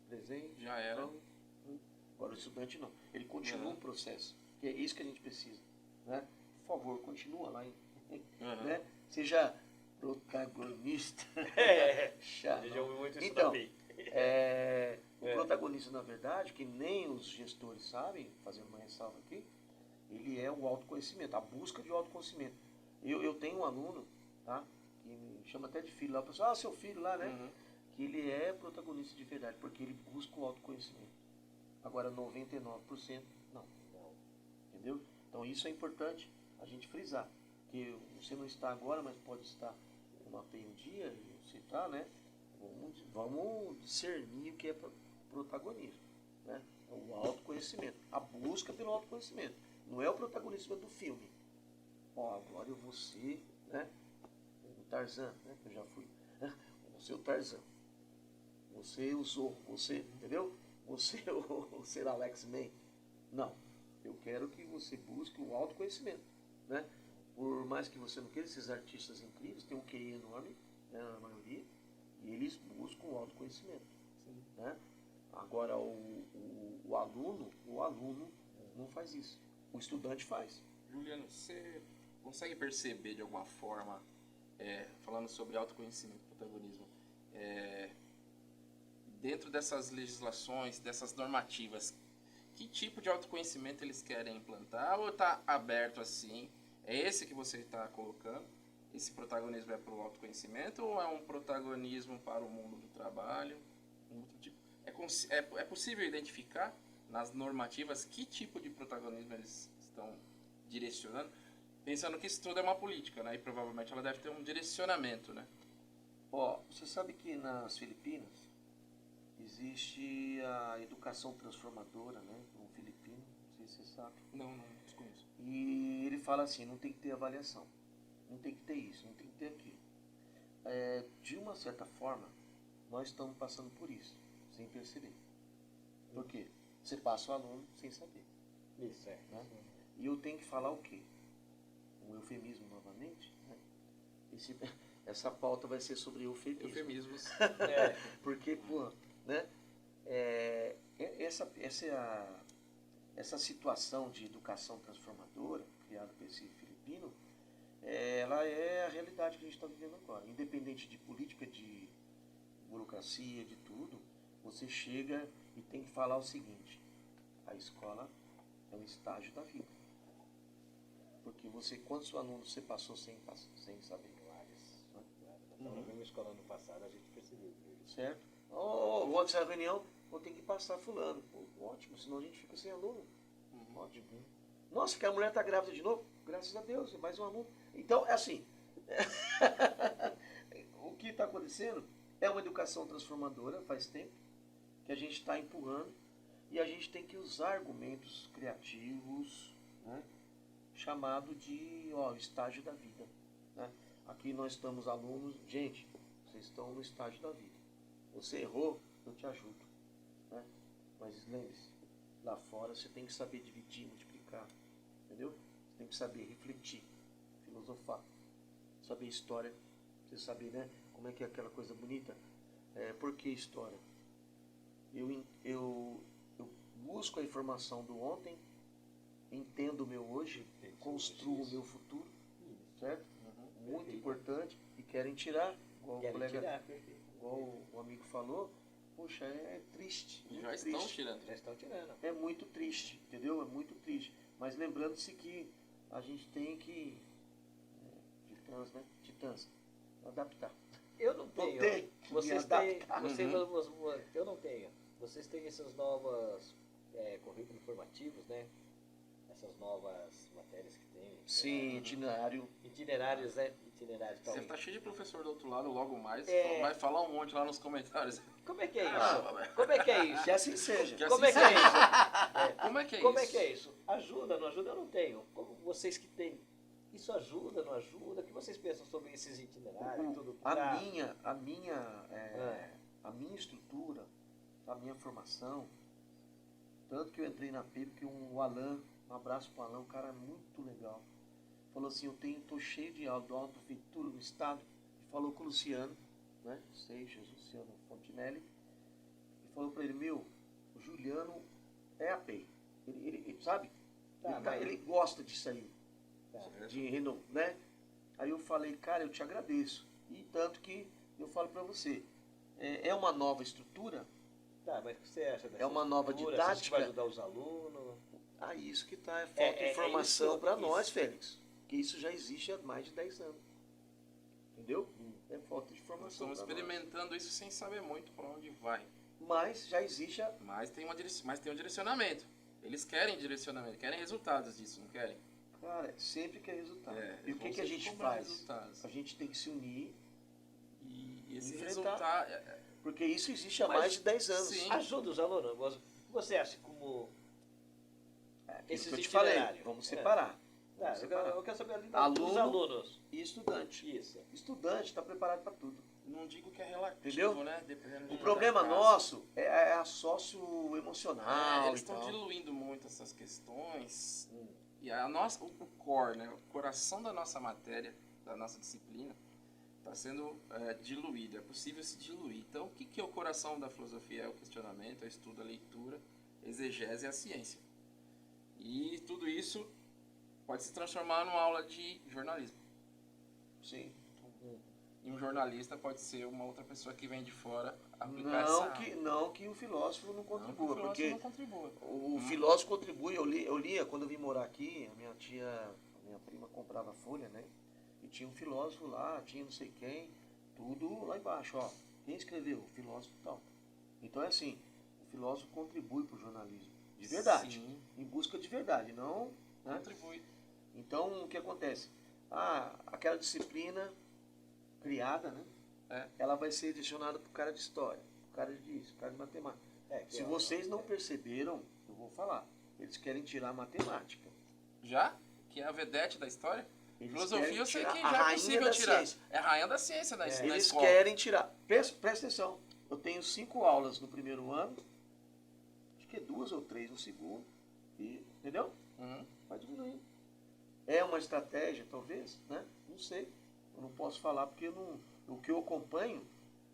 presente. Já era. Então, agora o estudante não, ele continua o processo, que é isso que a gente precisa, né? Por favor, continua lá, né? Seja protagonista. Chato. Já ouvi muito isso Então, também. o protagonista, na verdade, que nem os gestores sabem, fazendo uma ressalva aqui, ele é o autoconhecimento, a busca de autoconhecimento. Eu tenho um aluno, tá? Que me chama até de filho lá, o pessoal, seu filho lá, né? Uhum. Que ele é protagonista de verdade, porque ele busca o autoconhecimento. Agora, 99% não. Entendeu? Então, isso é importante a gente frisar. Que você não está agora, mas pode estar numa PEI um dia, e você está, né? Vamos discernir o que é protagonismo, né? O autoconhecimento, a busca pelo autoconhecimento. Não é o protagonismo do filme. Ó, agora eu vou ser, né? O Tarzan, né? Que eu já fui. Vou ser o Tarzan. Você usou, você, entendeu? Você o ser Alex Man. Não. Eu quero que você busque o autoconhecimento, né? Por mais que você não queira, esses artistas incríveis têm um QI enorme, né, na maioria, e eles buscam o autoconhecimento, né? Agora o aluno não faz isso. O estudante faz. Juliano, você consegue perceber de alguma forma, falando sobre autoconhecimento e protagonismo, dentro dessas legislações, dessas normativas, que tipo de autoconhecimento eles querem implantar, ou está aberto assim? É esse que você está colocando? Esse protagonismo é para o autoconhecimento ou é um protagonismo para o mundo do trabalho? Um outro tipo? É possível identificar nas normativas que tipo de protagonismo eles estão direcionando? Pensando que isso tudo é uma política, né? E provavelmente ela deve ter um direcionamento, né? Ó, você sabe que nas Filipinas existe a educação transformadora, né? Um filipino, não sei se você sabe. Não desconheço. E ele fala assim, não tem que ter avaliação, não tem que ter isso, não tem que ter aquilo. De uma certa forma, nós estamos passando por isso, sem perceber. Por quê? Você passa o aluno sem saber. Isso, Né? E eu tenho que falar o quê? Um eufemismo novamente, né? Essa pauta vai ser sobre eufemismo. Eufemismos. Porque, pô, né? Essa situação de educação transformadora, criada por esse filipino, ela é a realidade que a gente está vivendo agora. Independente de política, de burocracia, de tudo, você chega e tem que falar o seguinte: a escola é um estágio da vida. Porque quantos alunos você passou sem saber? Várias. Na mesma escola ano passado a gente percebeu. Certo? Vou essa reunião, vou ter que passar fulano. Pô, ótimo, senão a gente fica sem aluno. Ótimo. Nossa, que a mulher está grávida de novo? Graças a Deus, é mais um aluno. Então, é assim. O que está acontecendo é uma educação transformadora, faz tempo, que a gente está empurrando, e a gente tem que usar argumentos criativos, né, chamado de estágio da vida. Né? Aqui nós estamos alunos, gente, vocês estão no estágio da vida. Você errou, eu te ajudo. Né? Mas lembre-se, lá fora você tem que saber dividir, multiplicar. Entendeu? Você tem que saber refletir, filosofar, saber história. Você saber, né, como é que é aquela coisa bonita. Por que história? Eu busco a informação do ontem, entendo o meu hoje, construo o meu futuro. Certo? Muito importante. E querem tirar, igual o colega... Igual o amigo falou, poxa, é triste. Já estão tirando. É muito triste, entendeu? É muito triste. Mas lembrando-se que a gente tem que, titãs, adaptar. Eu não tenho. Vocês têm. Eu não tenho. Vocês têm essas novas currículos formativos, né? Essas novas matérias que tem. Sim, itinerários, né? Itinerários. Você tá cheio de professor do outro lado, logo mais. Vai falar um monte lá nos comentários. Como é que é isso? Como é que é isso? Que assim seja. Como é que é isso? Como é que é isso? Como é que é isso? Ajuda, não ajuda? Eu não tenho. Como vocês que têm, isso ajuda, não ajuda? O que vocês pensam sobre esses itinerários e tudo? A minha estrutura, a minha formação, tanto que eu entrei na PIB, que o Alan, um abraço para o Alan, um cara muito legal, falou assim, estou cheio de aula, dou aula na prefeitura, no estado, e falou com o Luciano, né, Luciano Fontinelli, e falou para ele, o Juliano é a PEI, ele sabe, ele gosta disso aí, né? Aí eu falei, cara, eu te agradeço, e tanto que eu falo para você, é uma nova estrutura. Tá, mas o que você acha dessa uma nova didática? Você vai ajudar os alunos? Isso que tá, falta informação para nós, Félix. Que isso já existe há mais de 10 anos. Entendeu? É falta de informação. Nós estamos experimentando isso sem saber muito para onde vai. Mas já existe Mas tem um direcionamento. Eles querem direcionamento, querem resultados disso, não querem? Cara, sempre quer resultado. E o que a gente faz? Resultados. A gente tem que se unir e esse resultado... Porque isso existe há mais de 10 anos. Sim. Ajuda os alunos. Você acha como... Esses que eu te falei, vamos separar. Eu quero saber a dos alunos. E estudante. Isso. Estudante está preparado para tudo. Não digo que é relativo, entendeu? Né? O problema nosso é a socioemocional. Eles estão diluindo muito essas questões. E o core, né? O coração da nossa matéria, da nossa disciplina, está sendo diluído, é possível se diluir. Então, o que é o coração da filosofia? É o questionamento, é o estudo, a leitura, a exegese e a ciência. E tudo isso pode se transformar numa aula de jornalismo. Sim. E um jornalista pode ser uma outra pessoa que vem de fora aplicar essa aula. Não que o filósofo não contribua, Não, que o porque filósofo não contribua. o filósofo contribui. Eu lia quando eu vim morar aqui, a minha prima comprava folha, né? E tinha um filósofo lá, tinha não sei quem, tudo lá embaixo, ó. Quem escreveu? O filósofo tal. Então é assim, o filósofo contribui para o jornalismo, de verdade, Sim. em busca de verdade, não, né? Contribui. Então o que acontece? Aquela disciplina criada, né? Ela vai ser direcionada para o cara de história, para o cara disso, para o cara de matemática. Se vocês não perceberam, eu vou falar, eles querem tirar a matemática. Já? Que é a vedete da história? Eles Filosofia querem eu sei tirar que a já é rainha possível da tirar. ciência. É a rainha da ciência na Eles escola. querem tirar. Presta atenção. Eu tenho 5 aulas no primeiro ano, acho que é 2 ou 3 no segundo. Entendeu? Vai diminuindo. É uma estratégia, talvez, né? Não sei. Eu não posso falar porque o que eu acompanho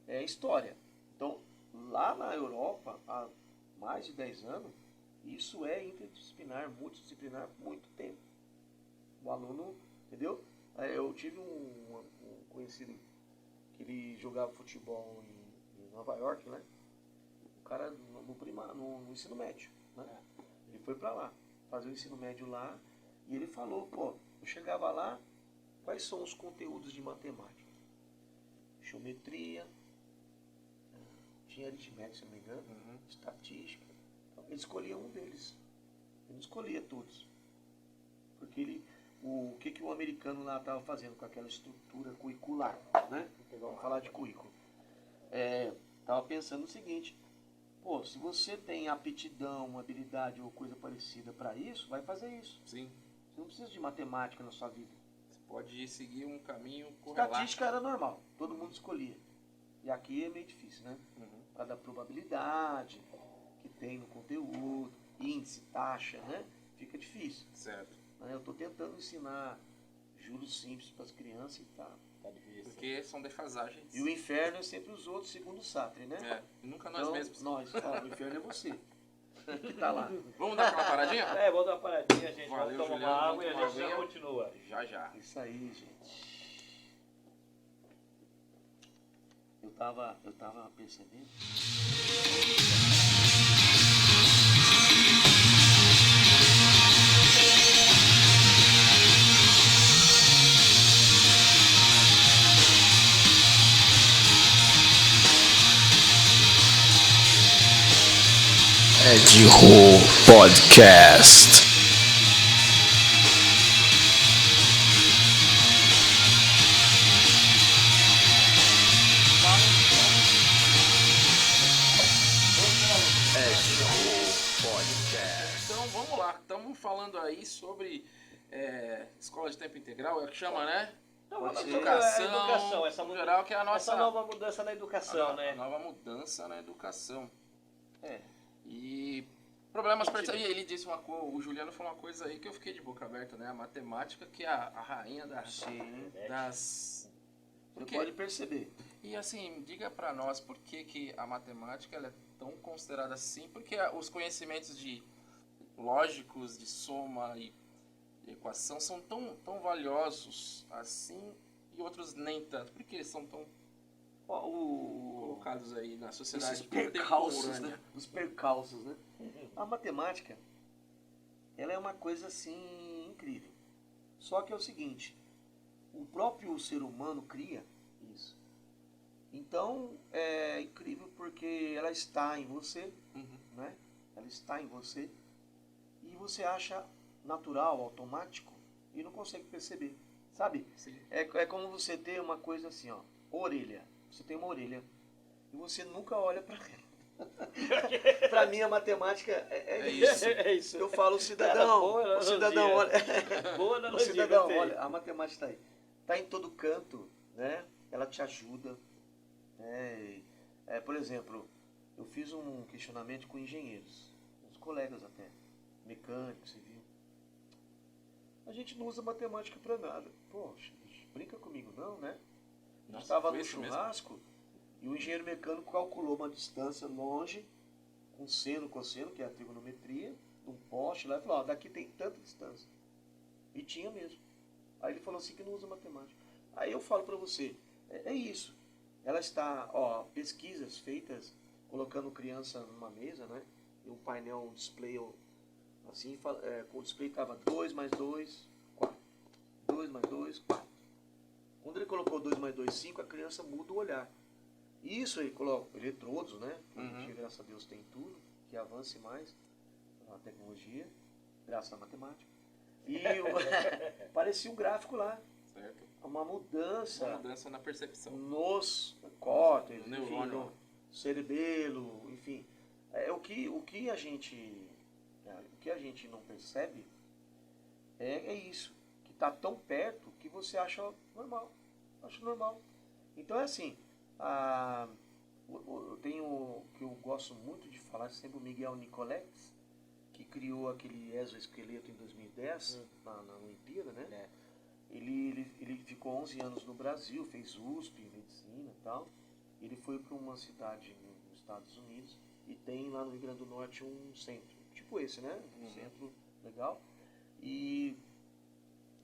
é história. Então, lá na Europa, há mais de 10 anos, isso é interdisciplinar, multidisciplinar, por muito tempo. O aluno, entendeu? Eu tive um conhecido que ele jogava futebol em Nova York, né? O cara no ensino médio, né? Ele foi pra lá, fazer o ensino médio lá, e ele falou, pô, eu chegava lá, quais são os conteúdos de matemática? Geometria, tinha aritmética, se não me engano, estatística. Então, ele escolhia um deles. Ele não escolhia todos. Porque o que o americano lá estava fazendo com aquela estrutura curricular, né? Vamos falar de currículo. Estava pensando o seguinte, pô, se você tem aptidão, habilidade ou coisa parecida para isso, vai fazer isso. Sim. Você não precisa de matemática na sua vida. Você pode seguir um caminho correlato. Estatística era normal, todo mundo escolhia. E aqui é meio difícil, né? Para dar probabilidade que tem no conteúdo, índice, taxa, né? Fica difícil. Certo. Eu estou tentando ensinar juros simples para as crianças e tá difícil. Porque são defasagens. E o inferno é sempre os outros, segundo o Sartre, né? Nunca nós Então, mesmos. o inferno é você que tá lá. Vamos dar aquela paradinha? Vamos dar uma paradinha, gente. Valeu, Vamos tomar Juliano, uma água e a vamos gente tomar já aguinha. continua. Já, já. Isso aí, gente. Eu tava percebendo. Ed Ho Podcast. Ed Ho Podcast. Então vamos lá. Estamos falando aí sobre escola de tempo integral, é o que chama, né? Então, Pode vamos ser. sobre a Educação, essa no geral, que é a nossa... essa nova mudança na educação, a né? nova mudança na educação. É. E problemas percebidos. Ele disse o Juliano falou uma coisa aí que eu fiquei de boca aberta, né? A matemática que é a rainha Sim. das... Você Porque- pode perceber. E assim, diga pra nós por que a matemática ela é tão considerada assim, porque os conhecimentos lógicos de soma e equação são tão valiosos assim e outros nem tanto. Por que eles são tão colocados aí na sociedade Esses percalços, né? contemporânea? Os percalços, né? A matemática, ela é uma coisa assim incrível. Só que é o seguinte, o próprio ser humano cria isso. Então é incrível porque ela está em você, né? Ela está em você e você acha natural, automático e não consegue perceber, sabe? Sim. É como você ter uma coisa assim, ó, orelha. Você tem uma orelha e você nunca olha para ela. Para mim a matemática é isso. É isso. Eu falo cidadão, Boa o analogia. cidadão olha. Boa O analogia, cidadão, gostei. olha, a matemática está aí. Está em todo canto, né? Ela te ajuda. Por exemplo, eu fiz um questionamento com engenheiros, uns colegas até, mecânicos, civil. A gente não usa matemática para nada. Poxa, brinca comigo não, né? Nossa, Estava foi no isso mesmo? churrasco e o engenheiro mecânico calculou uma distância longe, com seno, cosseno, que é a trigonometria, de um poste lá, e falou, ó, daqui tem tanta distância. E tinha mesmo. Aí ele falou assim que não usa matemática. Aí eu falo para você, é isso. Ela está, ó, pesquisas feitas colocando criança numa mesa, né? E um painel, um display, assim, com o display estava 2 mais 2, 4. 2 mais 2, 4. Quando ele colocou 2 mais 2, 5, a criança muda o olhar. Isso aí coloca eletrodos, né? Hoje em dia, graças a Deus, tem tudo, que avance mais a tecnologia, graças à matemática. E parecia um gráfico lá, Certo. uma mudança Uma mudança na percepção. nos córtex, No enfim, neurônio. no cerebelo, enfim. O que a gente não percebe é isso, que está tão perto que você acha normal. Acho normal. Então é assim, eu tenho que eu gosto muito de falar sempre o Miguel Nicoletti, que criou aquele exoesqueleto em 2010 na Olimpíada, né? Ele ficou 11 anos no Brasil, fez USP, medicina e tal. Ele foi para uma cidade nos Estados Unidos e tem lá no Rio Grande do Norte um centro, tipo esse, né? Um centro legal. E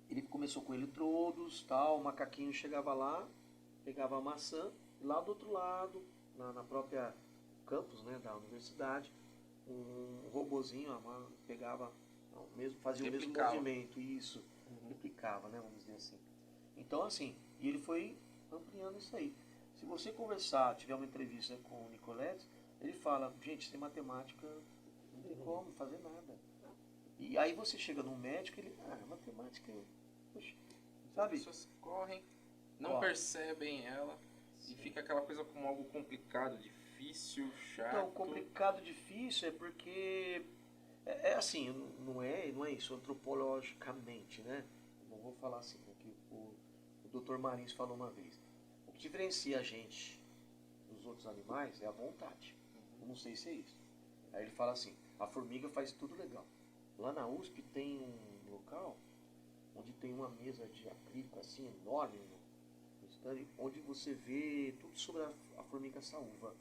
ele começou com eletrodos, tal, o macaquinho chegava lá, pegava a maçã, e lá do outro lado, na própria campus, né, da universidade, um robozinho pegava, fazia Replicava. o mesmo movimento, isso, replicava, né, vamos dizer assim. Então, assim, e ele foi ampliando isso aí. Se você conversar, tiver uma entrevista com o Nicoletti, ele fala, gente, sem matemática não tem como fazer nada. E aí você chega num médico, ele, matemática, poxa, As sabe? pessoas correm, não Corre. percebem ela e fica aquela coisa como algo complicado, difícil, chato. Então, complicado, difícil é porque é assim, não é isso antropologicamente, né? Não vou falar assim, né, que o Dr. Marins falou uma vez. O que diferencia a gente dos outros animais é a vontade. Eu não sei se é isso. Aí ele fala assim, a formiga faz tudo legal. Lá na USP tem um local onde tem uma mesa de acrílico assim enorme, no stand, onde você vê tudo sobre a formiga saúva.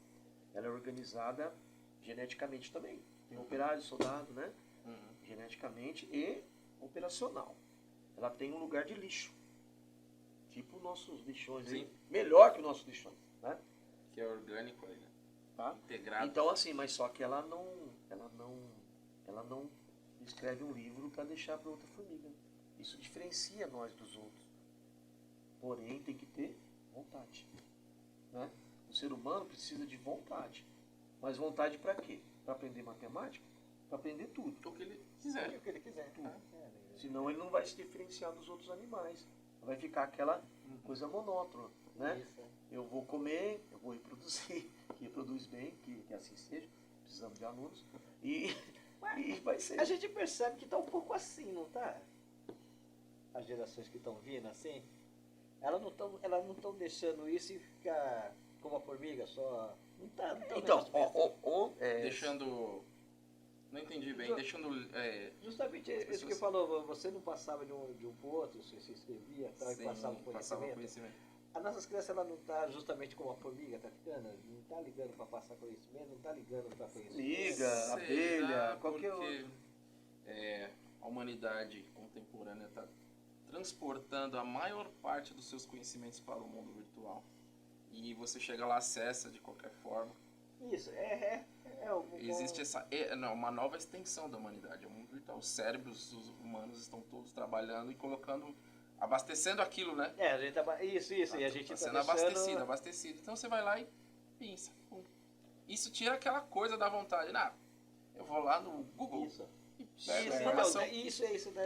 Ela é organizada geneticamente também. Tem operário, soldado, né? Geneticamente e operacional. Ela tem um lugar de lixo. Tipo nossos lixões aí. Sim. Melhor que os nossos lixões, né? Que é orgânico aí, né? Tá? Integrado. Então assim, mas só que ela não escreve um livro para deixar para outra formiga. Isso diferencia nós dos outros. Porém, tem que ter vontade, né? O ser humano precisa de vontade. Mas vontade para quê? Para aprender matemática? Para aprender tudo. O que ele quiser. O que ele quiser. Senão ele não vai se diferenciar dos outros animais. Vai ficar aquela coisa monótona, né? Isso. Eu vou comer, eu vou reproduzir, que reproduz bem, que assim seja. Precisamos de alunos. E vai ser. A gente percebe que tá um pouco assim, não tá? As gerações que estão vindo assim, elas não estão deixando isso e ficar como a formiga só. Não tá Então, Deixando... Não entendi bem. Ju- Deixando... justamente as isso que pessoas- eu falou, você não passava de um pro outro, você escrevia tal, e sim, passava passava conhecimento. conhecimento. As nossas crianças, ela não tá justamente como a formiga tá ficando, não tá ligando para passar conhecimento, não tá ligando para conhecimento. Liga, Será abelha, qualquer porque, outro. a humanidade contemporânea está transportando a maior parte dos seus conhecimentos para o mundo virtual. E você chega lá, acessa de qualquer forma. Isso, Existe uma nova extensão da humanidade, é o mundo virtual. Os cérebros dos humanos estão todos trabalhando e colocando, abastecendo aquilo, né? a gente tá, isso, e a gente Tá tá sendo deixando... abastecido. Então você vai lá e pensa. Pum. Isso tira aquela coisa da vontade. Eu vou lá no Google Isso. e pego a Isso, informação. isso é isso que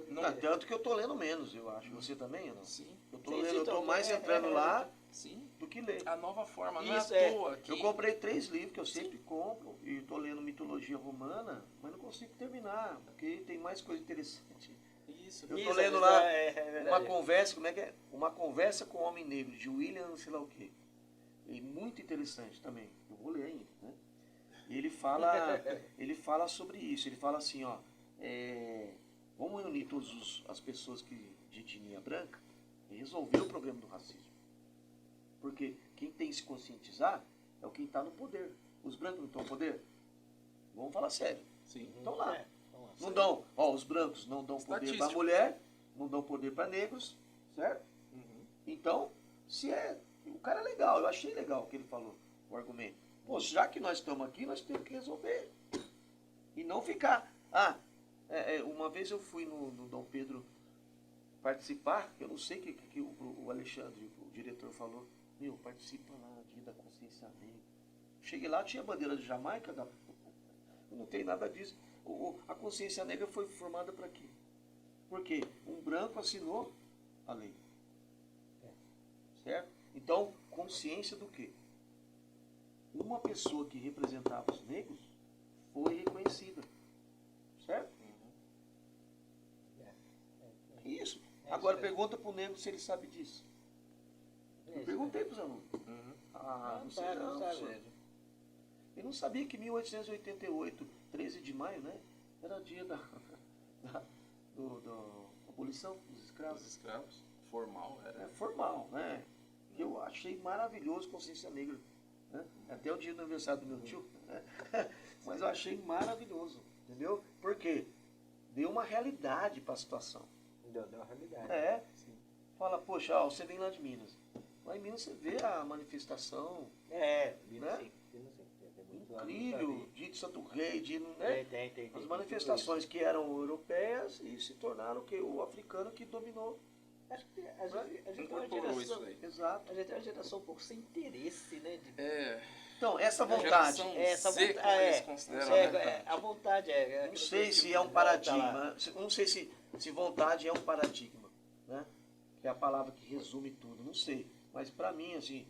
eu Não, queria. Tanto que eu tô lendo menos, eu acho. Você também, ou não? Sim, Eu tô Sim, lendo, sim, eu tô então, mais entrando lá sim. do que ler. A nova forma, não Isso, é à toa que... Eu comprei 3 livros que eu sempre compro e tô lendo mitologia romana, mas não consigo terminar, porque tem mais coisa interessante. Isso. Eu tô Isso, lendo isso lá é verdade. uma conversa, como é que é? Uma conversa com o Homem Negro, de William sei lá o quê. E muito interessante também. Eu vou ler ainda, né? E ele fala sobre isso. Ele fala assim, ó, vamos unir todas as pessoas de etnia branca e resolver o problema do racismo. Porque quem tem que se conscientizar é o quem está no poder. Os brancos não estão no poder? Vamos falar sério. Sim. Estão lá. Então, Não dão, os brancos não dão poder para Estatístico. mulher, não dão poder para negros, certo? Uhum. Então, o cara é legal, eu achei legal o que ele falou, o argumento. Pô, já que nós estamos aqui, nós temos que resolver. E não ficar. Uma vez eu fui no Dom Pedro participar, eu não sei o que o Alexandre, o diretor, falou. Meu, participa lá, Dia da Consciência Negra. Cheguei lá, tinha bandeira de Jamaica, não tem nada disso. A consciência negra foi formada para quê? Porque um branco assinou a lei. Certo? Então, consciência do quê? Uma pessoa que representava os negros foi reconhecida. Certo? Isso. Agora pergunta para o negro se ele sabe disso. Eu perguntei para os alunos. Uhum. Não sei não, sabe. professor. Eu não sabia que 1888, 13 de maio, né? Era dia da abolição dos Os escravos. escravos. Formal era. É formal, né? E eu achei maravilhoso Consciência Negra. Né? Até o dia do aniversário do meu tio. Né? Mas eu achei maravilhoso. Entendeu? Por quê? Deu uma realidade para a situação. Deu uma realidade. É. Sim. Fala, poxa, ó, você vem lá de Minas. Lá em Minas você vê a manifestação. Minas Né? sim. Minas sim. Tem muito lá, Incrível, nunca vi. dia de Santo Rei, dia, né? Tem. As manifestações que eram europeias e se tornaram o quê? O africano que dominou. Acho que a gente é uma Incorporou isso geração. daí. Exato. A gente é uma geração um pouco sem interesse, né? Então, essa A vontade, geração essa Z, vontade- como eles é, consideram, É, né? a vontade é. não sei se é um volta lá. paradigma, não sei se vontade é um paradigma, né? Que é a palavra que resume tudo, não sei. Mas pra mim, assim,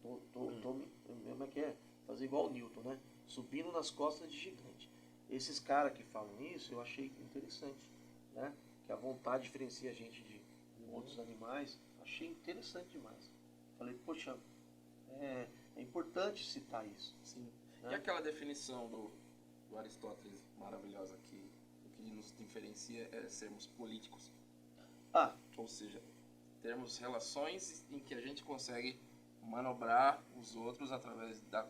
como é que é? Fazer igual o Newton, né? Subindo nas costas de gigante. Esses caras que falam isso, eu achei interessante, né? Que a vontade diferencia a gente de outros animais. Achei interessante demais. Falei, poxa, é importante citar isso. Sim. Né? E aquela definição do Aristóteles maravilhosa que o que nos diferencia é sermos políticos. Ou seja, termos relações em que a gente consegue manobrar os outros através da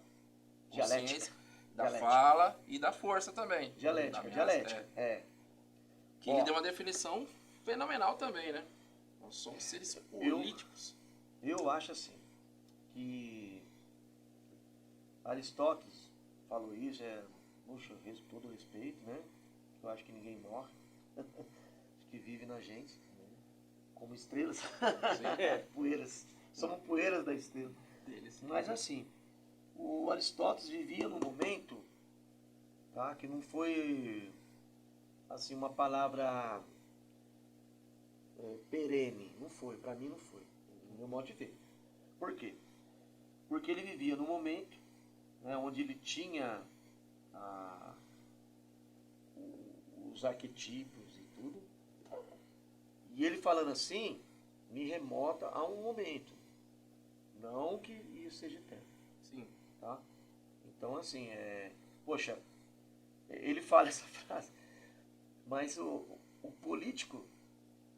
Dialética. consciência, da Dialética. fala e da força também. Dialética, Da- dialética. Que Ó. ele deu uma definição fenomenal também, né? Nós somos seres políticos. Eu acho assim, que Aristóteles falou isso, puxa, todo respeito, né? Eu acho que ninguém morre. Acho que vive na gente, como estrelas. Poeiras. Somos poeiras da estrela. Deles. Mas assim, o Aristóteles vivia num momento, tá, que não foi assim uma palavra perene, não foi, para mim não foi, no meu modo de ver. Por quê? Porque ele vivia num momento, né, onde ele tinha os arquetipos e tudo, e ele falando assim, me remota a um momento, não que isso seja eterno. Sim. Tá? Então, assim, poxa, ele fala essa frase, mas o político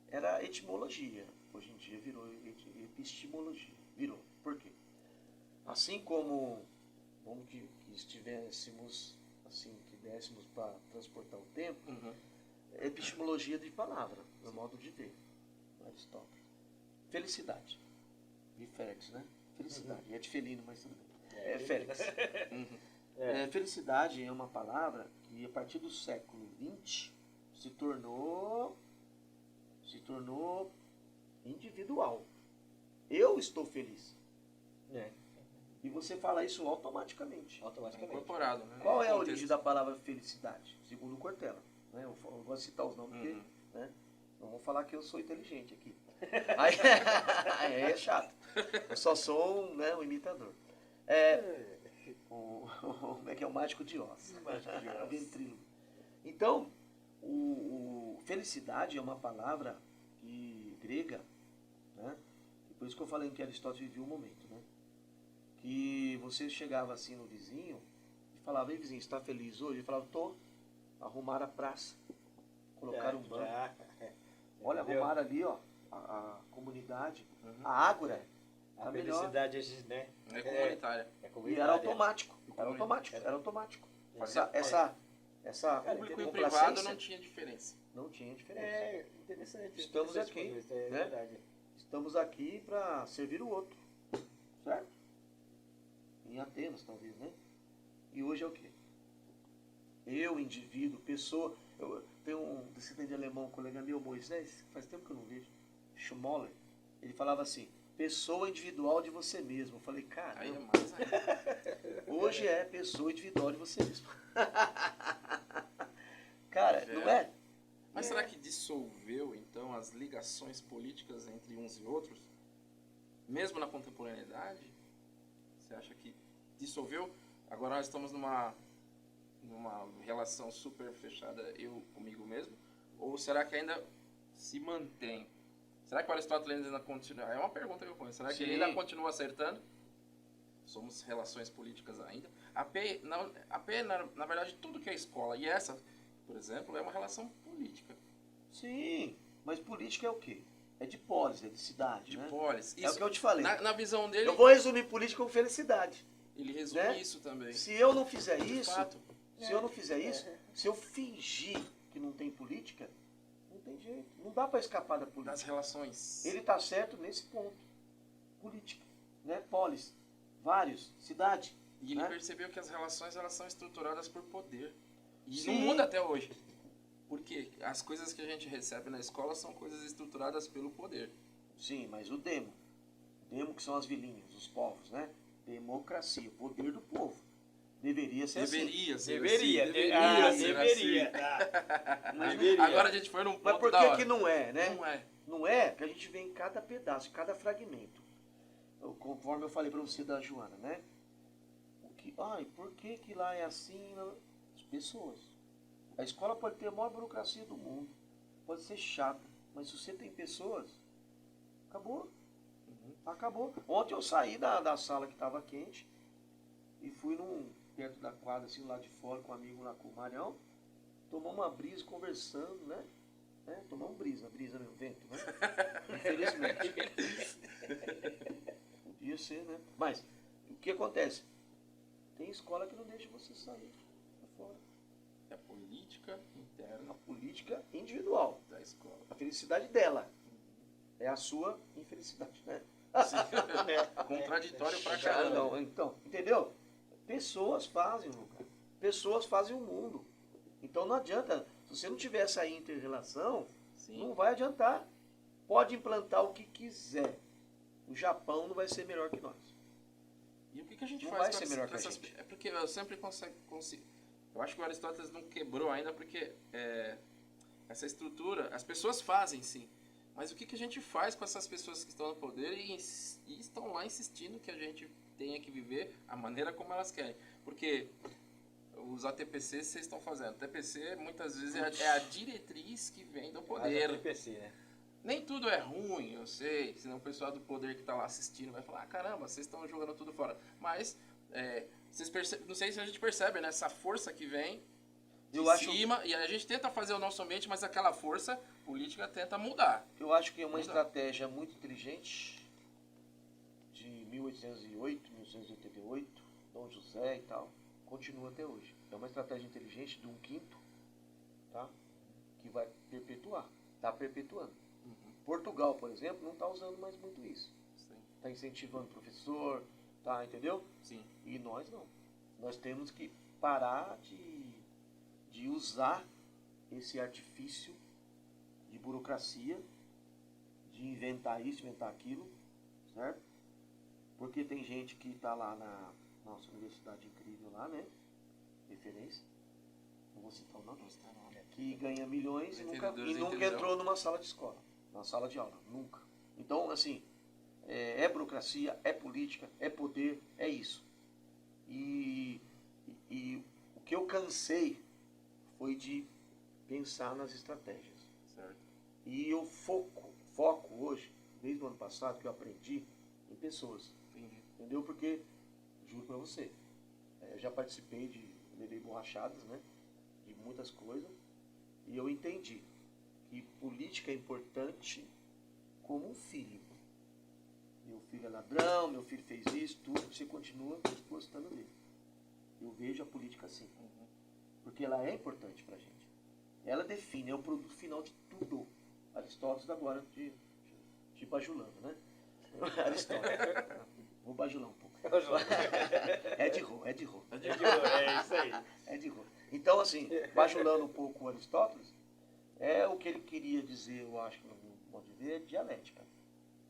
era etimologia, hoje em dia virou epistemologia, virou. Por quê? Assim como, vamos que estivéssemos, assim, que dessemos para transportar o tempo, Uhum. epistemologia de palavra, no modo de ver, Aristóteles. Felicidade, de Félix, né? Felicidade, é de felino, mas tudo bem. É Félix. Felicidade é uma palavra que a partir do século XX se tornou individual. Eu estou feliz. E você fala isso automaticamente. Automaticamente. Incorporado, né? Qual é a Contexto. origem da palavra felicidade? Segundo o Cortella. Né? Eu vou citar os nomes porque, Uhum. né? Não vou falar que eu sou inteligente aqui. Aí é chato. Eu só sou um imitador. Como é que é o Mágico de Oz? Mágico de Oz. Ventrílogo. Então, felicidade é uma palavra grega, né? E por isso que eu falei que Aristóteles vivia um momento, né? Que você chegava assim no vizinho e falava, ei vizinho, você está feliz hoje? Ele falava, tô. Arrumaram a praça, colocaram um banco. Olha, Entendeu? arrumaram ali, ó, a comunidade, Uhum. a ágora. A melhor. felicidade, né? É comunitária. É E comunitária. era automático. Era Comunitária. automático. Era automático. Fazia Essa Cara, Público e entendeu? privado não tinha diferença. não tinha diferença. É interessante. Estamos interessante aqui, quando isso é né? verdade. Estamos aqui para servir o outro. Certo? Em Atenas, talvez, né? E hoje é o quê? Eu, indivíduo, pessoa. Eu tenho um descendente alemão, um colega meu, Moisés, faz tempo que eu não vejo. Schmoller. Ele falava assim: pessoa individual de você mesmo. Eu falei, cara, Aí é mais ainda. hoje é pessoa individual de você mesmo. Cara, É. não é? Mas será que dissolveu, então, as ligações políticas entre uns e outros? Mesmo na contemporaneidade? Você acha que dissolveu? Agora nós estamos numa relação super fechada, eu comigo mesmo? Ou será que ainda se mantém? Será que o Aristóteles ainda continua? É uma pergunta que eu conheço. Será que ele Sim. ainda continua acertando? Somos relações políticas ainda. Na verdade, tudo que é escola, e essa, por exemplo, é uma relação política. Sim, mas política é o quê? É de polis, é de cidade, De né? polis. É o que eu te falei. Na visão dele, Eu vou resumir política com felicidade. ele resume né? isso também. Se eu não fizer De isso, fato. se eu não fizer isso, se eu fingir que não tem política, não tem jeito. Não dá para escapar da Das política. relações. Ele está certo nesse ponto. Política, né? Polis, vários, cidade. E ele né? percebeu que as relações elas são estruturadas por poder. E Sim. não muda até hoje. Porque as coisas que a gente recebe na escola são coisas estruturadas pelo poder. Sim, mas o demo. Demo que são as vilinhas, os povos, né? Democracia, poder do povo. Deveria ser assim. Deveria ser Deveria. assim. Deveria. Mas Deveria. Agora a gente foi num ponto Mas por da que hora. que não é, né? Não é. Não é que a gente vê em cada pedaço, em cada fragmento. Conforme eu falei para você da Joana, né? Por que que lá é assim? As pessoas. A escola pode ter a maior burocracia do mundo. Pode ser chata. Mas se você tem pessoas, acabou. Acabou. Ontem eu saí da sala que estava quente e fui perto da quadra, assim, lá de fora, com um amigo lá, com o Marião. Tomamos uma brisa, conversando, né? Tomamos brisa mesmo, vento, né? Infelizmente. Podia ser, né? Mas, o que acontece? Tem escola que não deixa você sair pra fora. É a política interna A política individual. da escola. A felicidade dela. É a sua infelicidade, né? Sim. Contraditório pra caramba. Não, então, entendeu? Pessoas fazem o lugar. Pessoas fazem o mundo. Então não adianta. Se você não tiver essa inter-relação, Sim. não vai adiantar. Pode implantar o que quiser. O Japão não vai ser melhor que nós. E o que a gente Não faz vai com ser melhor com que a essas... gente. É porque eu sempre consigo... Eu acho que o Aristóteles não quebrou ainda porque essa estrutura, as pessoas fazem sim. Mas o que a gente faz com essas pessoas que estão no poder e estão lá insistindo que a gente tenha que viver a maneira como elas querem? Porque os ATPCs vocês estão fazendo. TPC muitas vezes é a diretriz que vem do poder. TPC, né? Nem tudo é ruim, eu sei. Senão o pessoal do poder que está lá assistindo vai falar: caramba, vocês estão jogando tudo fora. Mas, não sei se a gente percebe, né? Essa força que vem de cima. E a gente tenta fazer o nosso ambiente, mas aquela força política tenta mudar. Eu acho que é uma Muda. estratégia muito inteligente de 1808, 1888, Dom José e tal. Continua até hoje. É uma estratégia inteligente de um quinto, tá? Que vai perpetuar. Está perpetuando. Portugal, por exemplo, não está usando mais muito isso. Sim. Está incentivando o professor, tá, entendeu? Sim. E nós não. Nós temos que parar de usar esse artifício de burocracia, de inventar isso, inventar aquilo, certo? Porque tem gente que está lá na nossa universidade incrível lá, né? Referência. Não vou citar o nome. Que ganha milhões e nunca entrou numa sala de escola, na sala de aula, nunca. Então, assim, é burocracia, é política, é poder, é isso. E o que eu cansei foi de pensar nas estratégias. Certo. E eu foco hoje, desde o ano passado que eu aprendi, em pessoas. Entendi. Entendeu? Porque, juro pra você, eu já participei levei borrachadas, né? De muitas coisas. E eu entendi que política é importante como um filho. meu filho é ladrão, meu filho fez isso, tudo, você continua gostando dele. Eu vejo a política assim. Porque ela é importante pra gente. Ela define, é o produto final de tudo. Aristóteles agora te bajulando, né? Aristóteles. Vou bajular um pouco. É de Rô. É isso aí. É de Rô. Então, assim, bajulando um pouco o Aristóteles, é o que ele queria dizer, eu acho que no meu modo de ver, é dialética.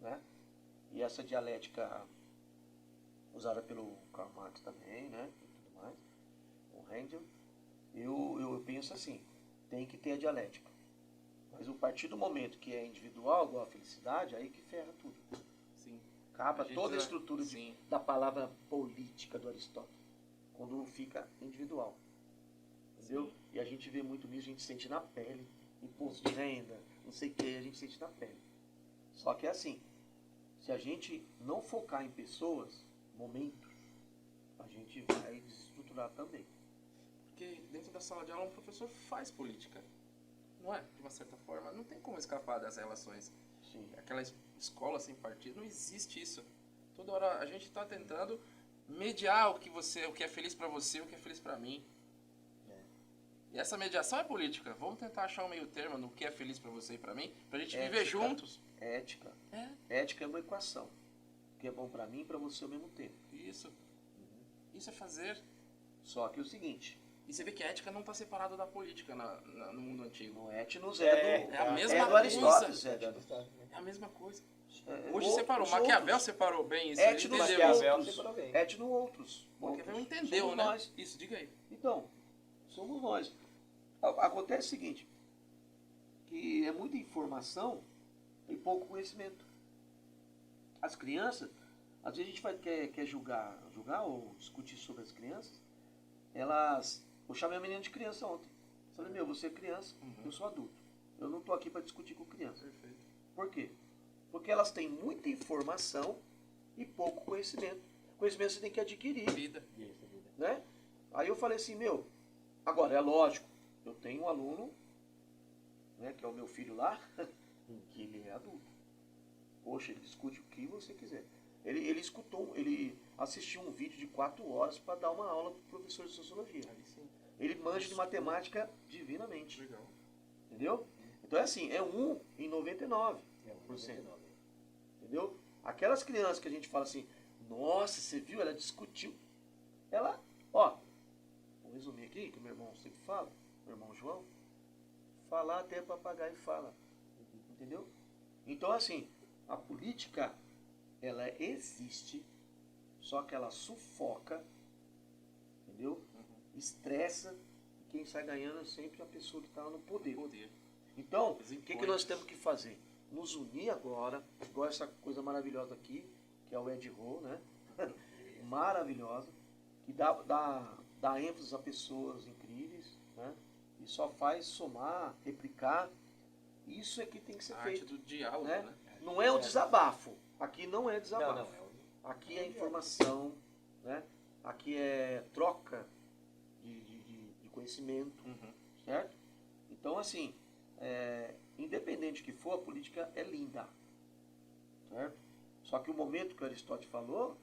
Né? E essa dialética usada pelo Karl Marx também, né? E tudo mais, o Hegel, eu penso assim, tem que ter a dialética. Mas a partir do momento que é individual, igual a felicidade, aí que ferra tudo. Sim. Acaba A gente toda a já- estrutura sim. da palavra política do Aristóteles. Quando fica individual. Entendeu? Sim. E a gente vê muito nisso, a gente sente na pele. Imposto de renda, não sei o que, a gente sente na pele. Só que é assim, se a gente não focar em pessoas, momentos, a gente vai desestruturar também. Porque dentro da sala de aula um professor faz política. Não é? De uma certa forma. Não tem como escapar das relações. Sim. Aquela escola sem partido, não existe isso. Toda hora a gente está tentando mediar o que é feliz para você, o que é feliz para mim. E essa mediação é política. Vamos tentar achar um meio termo no que é feliz para você e para mim, pra gente viver Ética. juntos. Ética. É, Ética é uma equação. O que é bom pra mim e pra você ao mesmo tempo. isso. Isso é fazer. Só que é o seguinte, E você vê que a ética não está separada da política no mundo antigo. no etnos é É a mesma do coisa. Aristóteles, etnos. É a mesma coisa. É, Hoje outros, separou. os Maquiavel outros. separou bem isso. Etnos, Ele entendeu Maquiavel isso. separou bem. Etno outros. Maquiavel Outros. entendeu, Somos né? nós. Isso, diga aí. Então, somos nós. Acontece o seguinte, que é muita informação e pouco conhecimento. As crianças, às vezes a gente quer julgar ou discutir sobre as crianças, elas... Eu chamei a menina de criança ontem. Falei, você é criança, eu sou adulto. Eu não estou aqui para discutir com criança. Perfeito. Por quê? Porque elas têm muita informação e pouco conhecimento. Conhecimento você tem que adquirir, Vida. né? Aí eu falei assim, agora é lógico, eu tenho um aluno, né, que é o meu filho lá, que ele é adulto. Poxa, ele discute o que você quiser. Ele assistiu um vídeo de 4 horas para dar uma aula para o professor de sociologia. Aí sim. Ele manja de matemática divinamente. Legal. Entendeu? Então é assim, é 1 em 99%. Entendeu? Aquelas crianças que a gente fala assim, nossa, você viu, ela discutiu. Ela, vou resumir aqui, que o meu irmão sempre fala, meu irmão João, falar até papagaio fala. Entendeu? Então assim, a política, ela existe, só que ela sufoca, entendeu? Estressa, e quem sai ganhando é sempre a pessoa que está no poder. Poder. Então, o Eles que impõem. nós temos que fazer? Nos unir agora, igual essa coisa maravilhosa aqui, que é o Ed Ho, né? Maravilhosa, que dá ênfase a pessoas incríveis, né? E só faz somar, replicar. Isso é que tem que ser A arte feito. do diálogo, Né? né? Não é o desabafo. Aqui não é desabafo. Não. Aqui é informação, né? Aqui é troca de conhecimento, certo? Então, assim, independente do que for, a política é linda, certo? Só que o momento que o Aristóteles falou,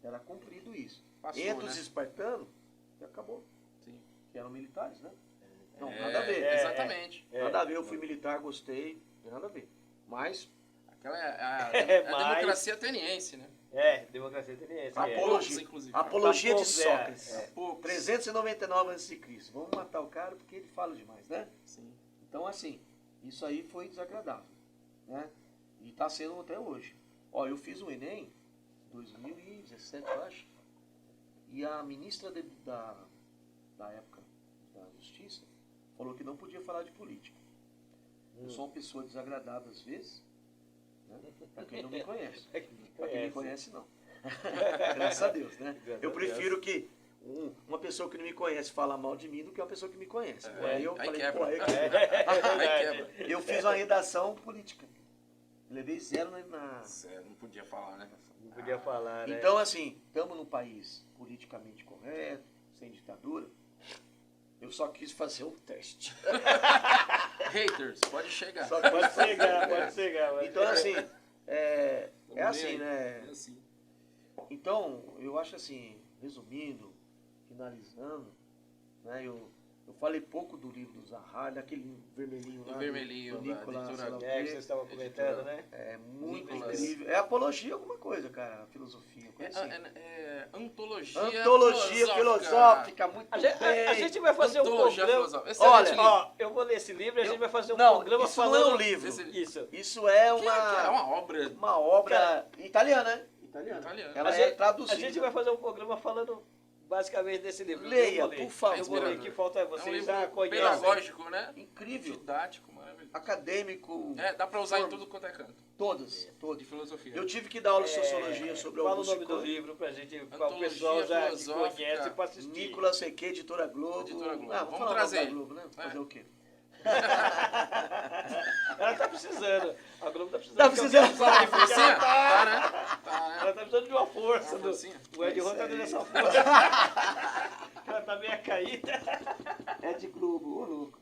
era cumprido isso. Passou, Entre os né? espartanos, e acabou. Sim. Que eram militares, né? Não, nada a ver. Exatamente. Nada a ver, eu fui militar, gostei, não tem nada a ver. Mas, Aquela é a Mas- democracia ateniense, né? Democracia ateniense. Poucos, inclusive. apologia de Poucos, Sócrates. Poucos. 399 a.C. Vamos matar o cara porque ele fala demais, né? Sim. Então, assim, isso aí foi desagradável, né? E está sendo até hoje. Ó, eu fiz o Enem, 2017, eu acho, e a ministra da época da Justiça falou que não podia falar de política. Eu sou uma pessoa desagradável às vezes, né? Para quem não me conhece. Para quem me conhece, não. Graças a Deus, né? Graças Eu a prefiro que uma pessoa que não me conhece fala mal de mim do que uma pessoa que me conhece. Aí eu aí falei, quebra. pô, aí Aí quebra. eu fiz uma redação política. Levei 0 na... Não podia falar, né? Não podia falar, né? Então, assim, estamos num país politicamente correto, sem ditadura. Eu só quis fazer um teste. Haters, pode chegar. Só que Pode chegar. Então, assim, é assim, né? É assim. Então, eu acho assim, resumindo, finalizando, né? Eu falei pouco do livro do Zahar, daquele vermelhinho lá. Do vermelhinho, do da Nicolas, editora- sei lá o É, que quê. vocês estavam comentando, né? É muito Nicolas. incrível. É apologia alguma coisa, cara, a filosofia. Coisa assim. Antologia, Antologia filosófica, muito A bem. gente vai fazer um Antologia programa. filosófica. Excelente Olha, livro. Ó, eu vou ler esse livro e a gente vai fazer um Não, programa isso falando. não é um livro. Isso. Isso é É uma uma obra obra italiana, né? italiana. Ela A é gente- traduzida. A gente vai fazer um programa falando basicamente desse livro. Leia, Eu vou ler. por favor. Eu vou ler, que falta é É um vocês livro já conhecem. pedagógico, né? Incrível. Didático, maravilhoso. Acadêmico. Dá pra usar em tudo quanto é canto. Todas. De filosofia. Eu tive que dar aula de sociologia sobre Fala o Augusto nome do Kant. livro pra gente, para o Antologia pessoal já que filosófica. conhece pra assistir. Nicolas Sequet, Editora Globo. Editora Globo. Ah, Vamos falar trazer. da Globo, né? Fazer É. o quê? Ela tá precisando. A Globo tá precisando. Tá precisando. Fala de forcinha? Ela tá, Tá, né? Tá, né? ela tá precisando de uma força. Uma forcinha. O Ed É Ron isso tá aí. dando essa força. Ela tá meio caída. É de Globo, ô louco.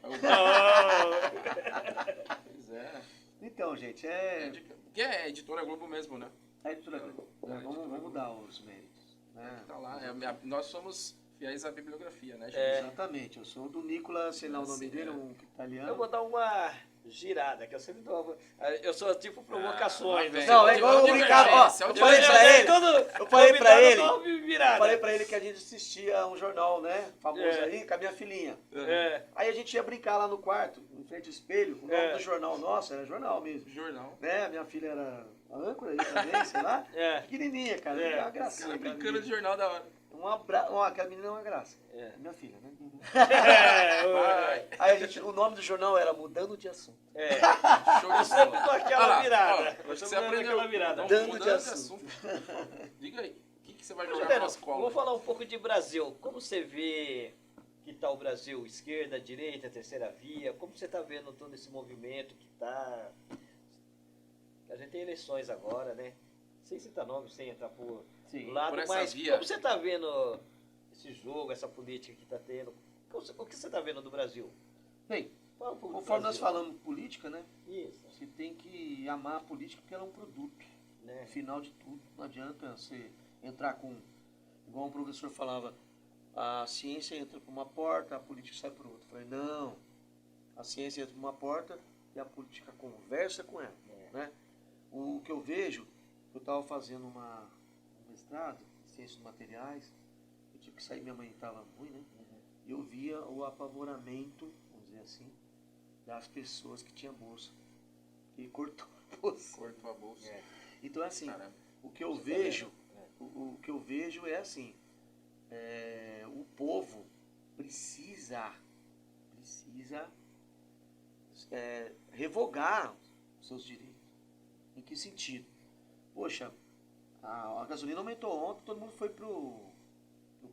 Pois é. Então, gente, é Que é editora Globo mesmo, né? a Editora Globo. Vamos dar os méritos. Né? Tá lá. Nós somos fiéis à bibliografia, né, gente? Exatamente. Eu sou do Nicolas, sei lá o nome Sim, dele, é. um italiano. Eu vou dar uma girada, que eu sempre dou. Eu sou tipo provocações. né? Não, é igual o Ricardo. Ó, divergência, eu falei pra ele. Eu falei pra ele. Virada. Falei pra ele que a gente assistia um jornal, né? Famoso É. aí, com a minha filhinha. É. Aí a gente ia brincar lá no quarto, em frente ao espelho. O nome É. do jornal nosso era jornal mesmo. Jornal. Né? A minha filha era a âncora aí também, sei lá. É. Pequenininha, cara. É. Era uma gracinha. Cara, aquela brincando de menina. jornal da hora. Aquela menina é uma graça. É. Minha filha, né? Vai. Aí o nome do jornal era Mudando de Assunto. É. Show de sempre bola. dou aquela Olha lá, virada. ó, Eu acho que tô você dando aprendeu. aquela virada. Vamos Dando de mudando assunto. Diga aí. O que você vai Mas, jogar Juliano, na escola? vamos falar um pouco de Brasil. Como você vê que está o Brasil? Esquerda, direita, terceira via? Como você está vendo todo esse movimento que está... A gente tem eleições agora, né? Sem citar nome, sem entrar por Sim, lado, por essa mas via. como você está vendo esse jogo, essa política que está tendo? O que você está vendo do Brasil? Bem, Fala um pouco do conforme nós Brasil. falamos política, né? Isso, Você tem que amar a política porque ela é um produto. né? No final de tudo, não adianta você entrar com, igual um professor falava, a ciência entra por uma porta, a política sai por outra. Eu falei, não, a ciência entra por uma porta e a política conversa com ela. Né? O que eu vejo, eu estava fazendo um mestrado em ciências dos materiais, eu tive que sair, minha mãe estava ruim, né? E eu via o apavoramento, vamos dizer assim, das pessoas que tinham bolsa. E cortou a bolsa. Cortou a bolsa. É. Então, assim, Caramba. o que eu vejo, o que eu vejo é assim, o povo precisa revogar os seus direitos. Em que sentido? Poxa, a gasolina aumentou ontem, todo mundo foi pro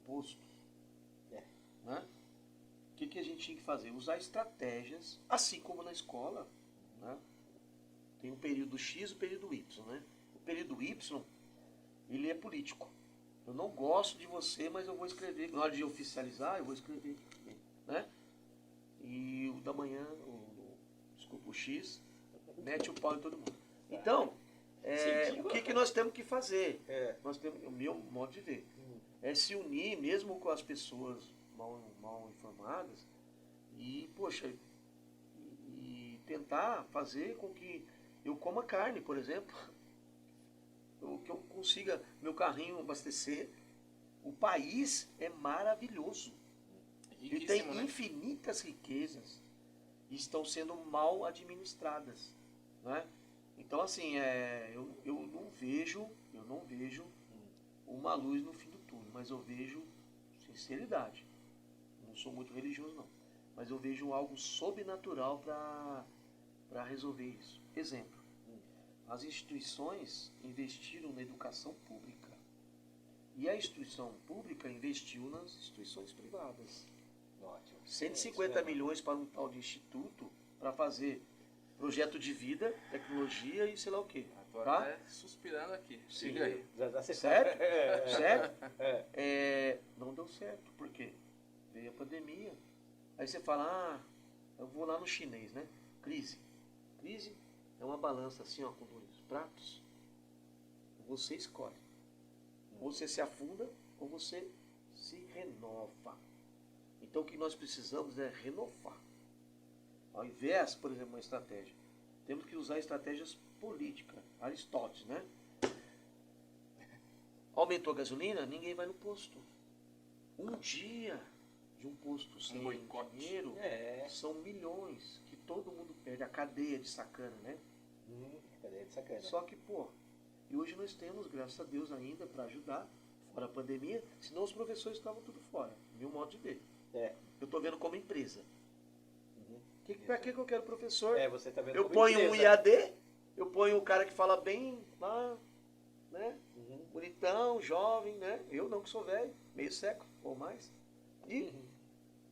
posto. Né? O que a gente tinha que fazer? Usar estratégias, assim como na escola. Né? Tem o período X e o período Y. Né? O período Y, ele é político. Eu não gosto de você, mas eu vou escrever. Na hora de oficializar, eu vou escrever. Né? E o da manhã, desculpa, o X, mete o pau em todo mundo. Então, o que nós temos que fazer? É. Nós temos, o meu modo de ver, é se unir mesmo com as pessoas mal informadas e, poxa, e tentar fazer com que eu coma carne, por exemplo. Que eu consiga meu carrinho abastecer. O país é maravilhoso. Ele tem Riquíssimo, né? infinitas riquezas e estão sendo mal administradas. Né? Então, assim, eu não vejo uma luz no fim do túnel, mas eu vejo sinceridade. Não sou muito religioso, não. Mas eu vejo algo sobrenatural para resolver isso. Exemplo. As instituições investiram na educação pública. E a instituição pública investiu nas instituições privadas. Ótimo. 150 milhões para um tal de instituto para fazer projeto de vida, tecnologia e sei lá o quê. Tô Tá? até suspirando aqui. Sim. Diga aí. Já Certo? É. Certo? Não deu certo. Por quê? Veio a pandemia. Aí você fala, eu vou lá no chinês, né? Crise. é uma balança assim, ó, com dois pratos. Você escolhe. Ou você se afunda, ou você se renova. Então o que nós precisamos é renovar. Ao invés, por exemplo, uma estratégia, temos que usar estratégias políticas. Aristóteles, né? Aumentou a gasolina, ninguém vai no posto. Um dia de um posto sem boicote. dinheiro são milhões que todo mundo perde. A cadeia de sacana, né? Cadê de sacana? Só que, pô, e hoje nós temos, graças a Deus, ainda para ajudar, fora a pandemia, senão os professores estavam tudo fora. Meu modo de ver. Eu estou vendo como empresa. Para que eu quero professor? Você tá vendo Eu como ponho um empresa. IAD, eu ponho um cara que fala bem lá, né? Bonitão, jovem, né? Eu não, que sou velho, meio século ou mais. E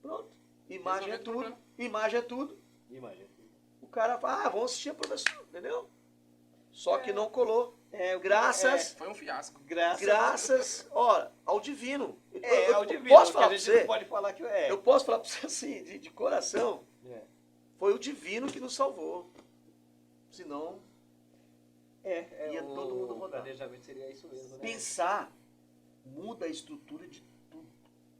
pronto. Imagem é Resolver tudo. problema. Imagem é tudo. Imagina. O cara fala, vamos assistir a professor, entendeu? Só que não colou. Graças, Foi um fiasco. graças, ó, ao divino. ao divino. Posso que falar a pra gente você? não pode falar que é. Eu posso falar pra você assim, de coração. É. Foi o divino que nos salvou. Senão, ia todo mundo O rodar. planejamento seria isso mesmo, né? Pensar muda a estrutura de tudo.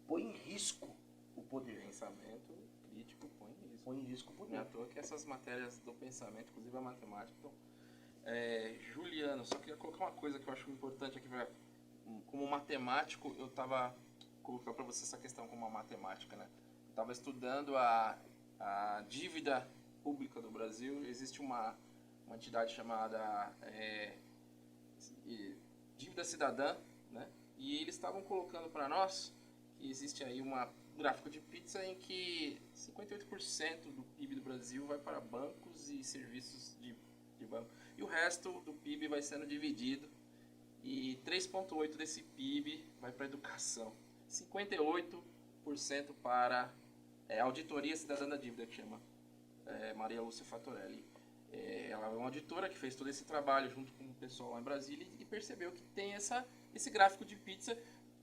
Põe em risco o poder. Pensamento crítico põe isso. Põe em risco o Não é poder. à toa que essas matérias do pensamento, inclusive a matemática, então, Juliano, só queria colocar uma coisa que eu acho importante aqui, como matemático, eu estava colocando para você essa questão como uma matemática, né? Eu estava estudando a dívida pública do Brasil. Existe uma entidade chamada Dívida Cidadã, né? E eles estavam colocando para nós que existe aí um gráfico de pizza em que 58% do PIB do Brasil vai para bancos e serviços de banco. E o resto do PIB vai sendo dividido e 3,8% desse PIB vai para a educação. 58% para Auditoria Cidadã da Dívida, que chama Maria Lúcia Fatorelli. Ela é uma auditora que fez todo esse trabalho junto com o pessoal lá em Brasília e percebeu que tem esse gráfico de pizza,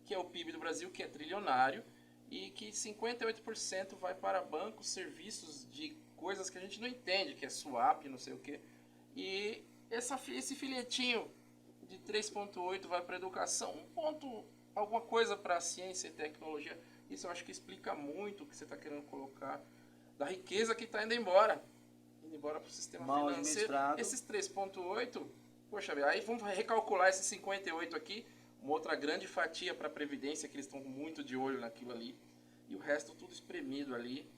que é o PIB do Brasil, que é trilionário, e que 58% vai para bancos, serviços de coisas que a gente não entende, que é swap, não sei o quê. E esse filhetinho de 3,8 vai para educação, alguma coisa para ciência e tecnologia. Isso eu acho que explica muito o que você está querendo colocar, da riqueza que está indo embora para o sistema Mal financeiro. administrado. Esses 3,8, poxa, aí vamos recalcular esses 58 aqui, uma outra grande fatia para a Previdência, que eles estão muito de olho naquilo ali, e o resto tudo espremido ali,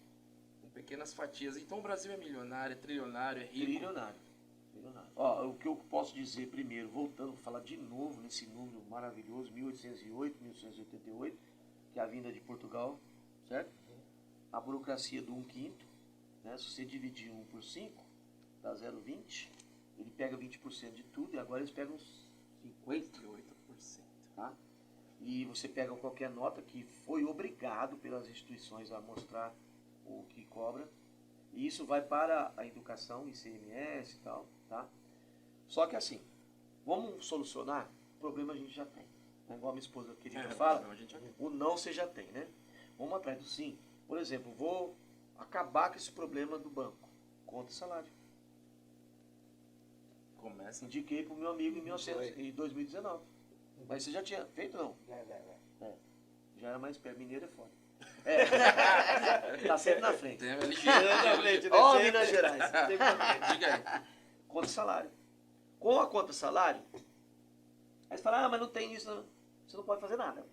com pequenas fatias. Então o Brasil é milionário, é trilionário, é rico. Trilionário. Ó, o que eu posso dizer primeiro, voltando a falar de novo nesse número maravilhoso, 1808, 1888, que é a vinda de Portugal, certo? A burocracia do 1/5, né? Se você dividir 1 por 5, dá 0,20, ele pega 20% de tudo e agora eles pegam 58%, tá? E você pega qualquer nota que foi obrigado pelas instituições a mostrar o que cobra, e isso vai para a educação, ICMS e tal, tá? Só que assim, vamos solucionar? O problema a gente já tem. Né? Igual a minha esposa querida fala, o não você já tem, né? Vamos atrás do sim. Por exemplo, vou acabar com esse problema do banco. Conta salário. Começa. Indiquei para o meu amigo em 2019. Mas você já tinha feito ou não? Já era mais perto. Mineiro é foda. Tá sempre na frente. É ligeiro. Ó, Minas Gerais. Diga aí. Conta salário. Com a conta salário, aí você fala, mas não tem isso, não. Você não pode fazer nada.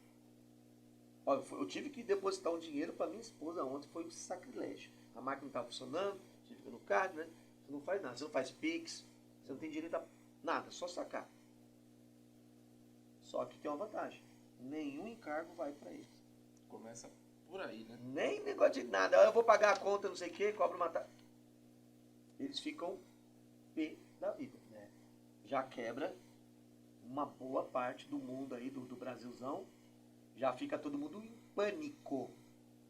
Ó, eu tive que depositar um dinheiro para minha esposa ontem, foi um sacrilégio. A máquina não estava funcionando, você fica no card, né? Você não faz nada, você não faz Pix, você não tem direito a nada, só sacar. Só que tem uma vantagem, nenhum encargo vai para eles. Começa por aí, né? Nem negócio de nada, eu vou pagar a conta, não sei o que, cobra uma taxa. Eles ficam pé da vida. Já quebra uma boa parte do mundo aí, do Brasilzão, já fica todo mundo em pânico.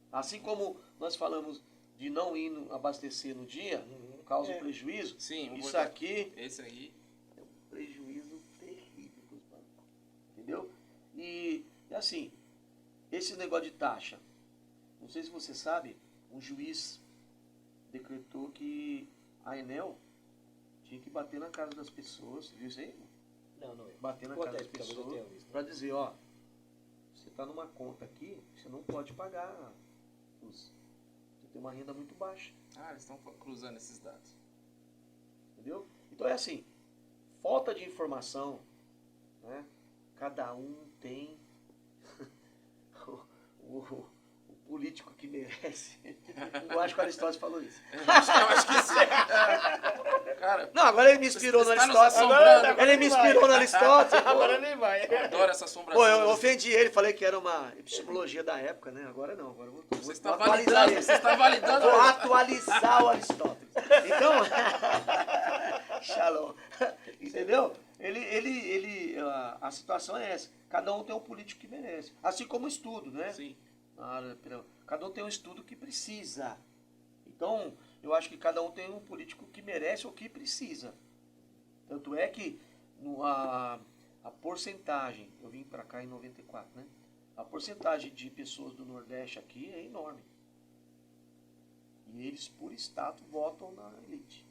Assim como nós falamos de não ir abastecer no dia, causa um prejuízo, Sim, isso aqui esse aí. é um prejuízo terrível para os bancos. Entendeu? E assim, esse negócio de taxa, não sei se você sabe, um juiz decretou que a Enel tinha que bater na casa das pessoas, viu isso aí? Não, não é. Bater na Conta casa aí, das talvez eu tenha pessoas visto. pra dizer, ó, você tá numa conta aqui, você não pode pagar, você tem uma renda muito baixa, Ah, eles estão cruzando esses dados. entendeu? Então é assim, falta de informação, né? Cada um tem o político que merece. Eu acho que o Aristóteles falou isso. Eu acho que sim. Cara, Não, agora ele me inspirou no Você está nos Aristóteles. assombrando. Ele me inspirou no Aristóteles. pô. Agora nem vai. eu adoro essa assombração. Pô, eu ofendi ele, falei que era uma epistemologia da época, né? Agora não, agora eu vou Você está atualizar validando, ele. você está validando. Vou atualizar o Aristóteles. Então, Shalom. Entendeu? A situação é essa. Cada um tem um político que merece. Assim como o estudo, né? Sim. Cada um tem um estudo que precisa. Então, eu acho que cada um tem um político que merece ou que precisa. Tanto é que a porcentagem, eu vim para cá em 94, né? A porcentagem de pessoas do Nordeste aqui é enorme. E eles, por status, votam na elite.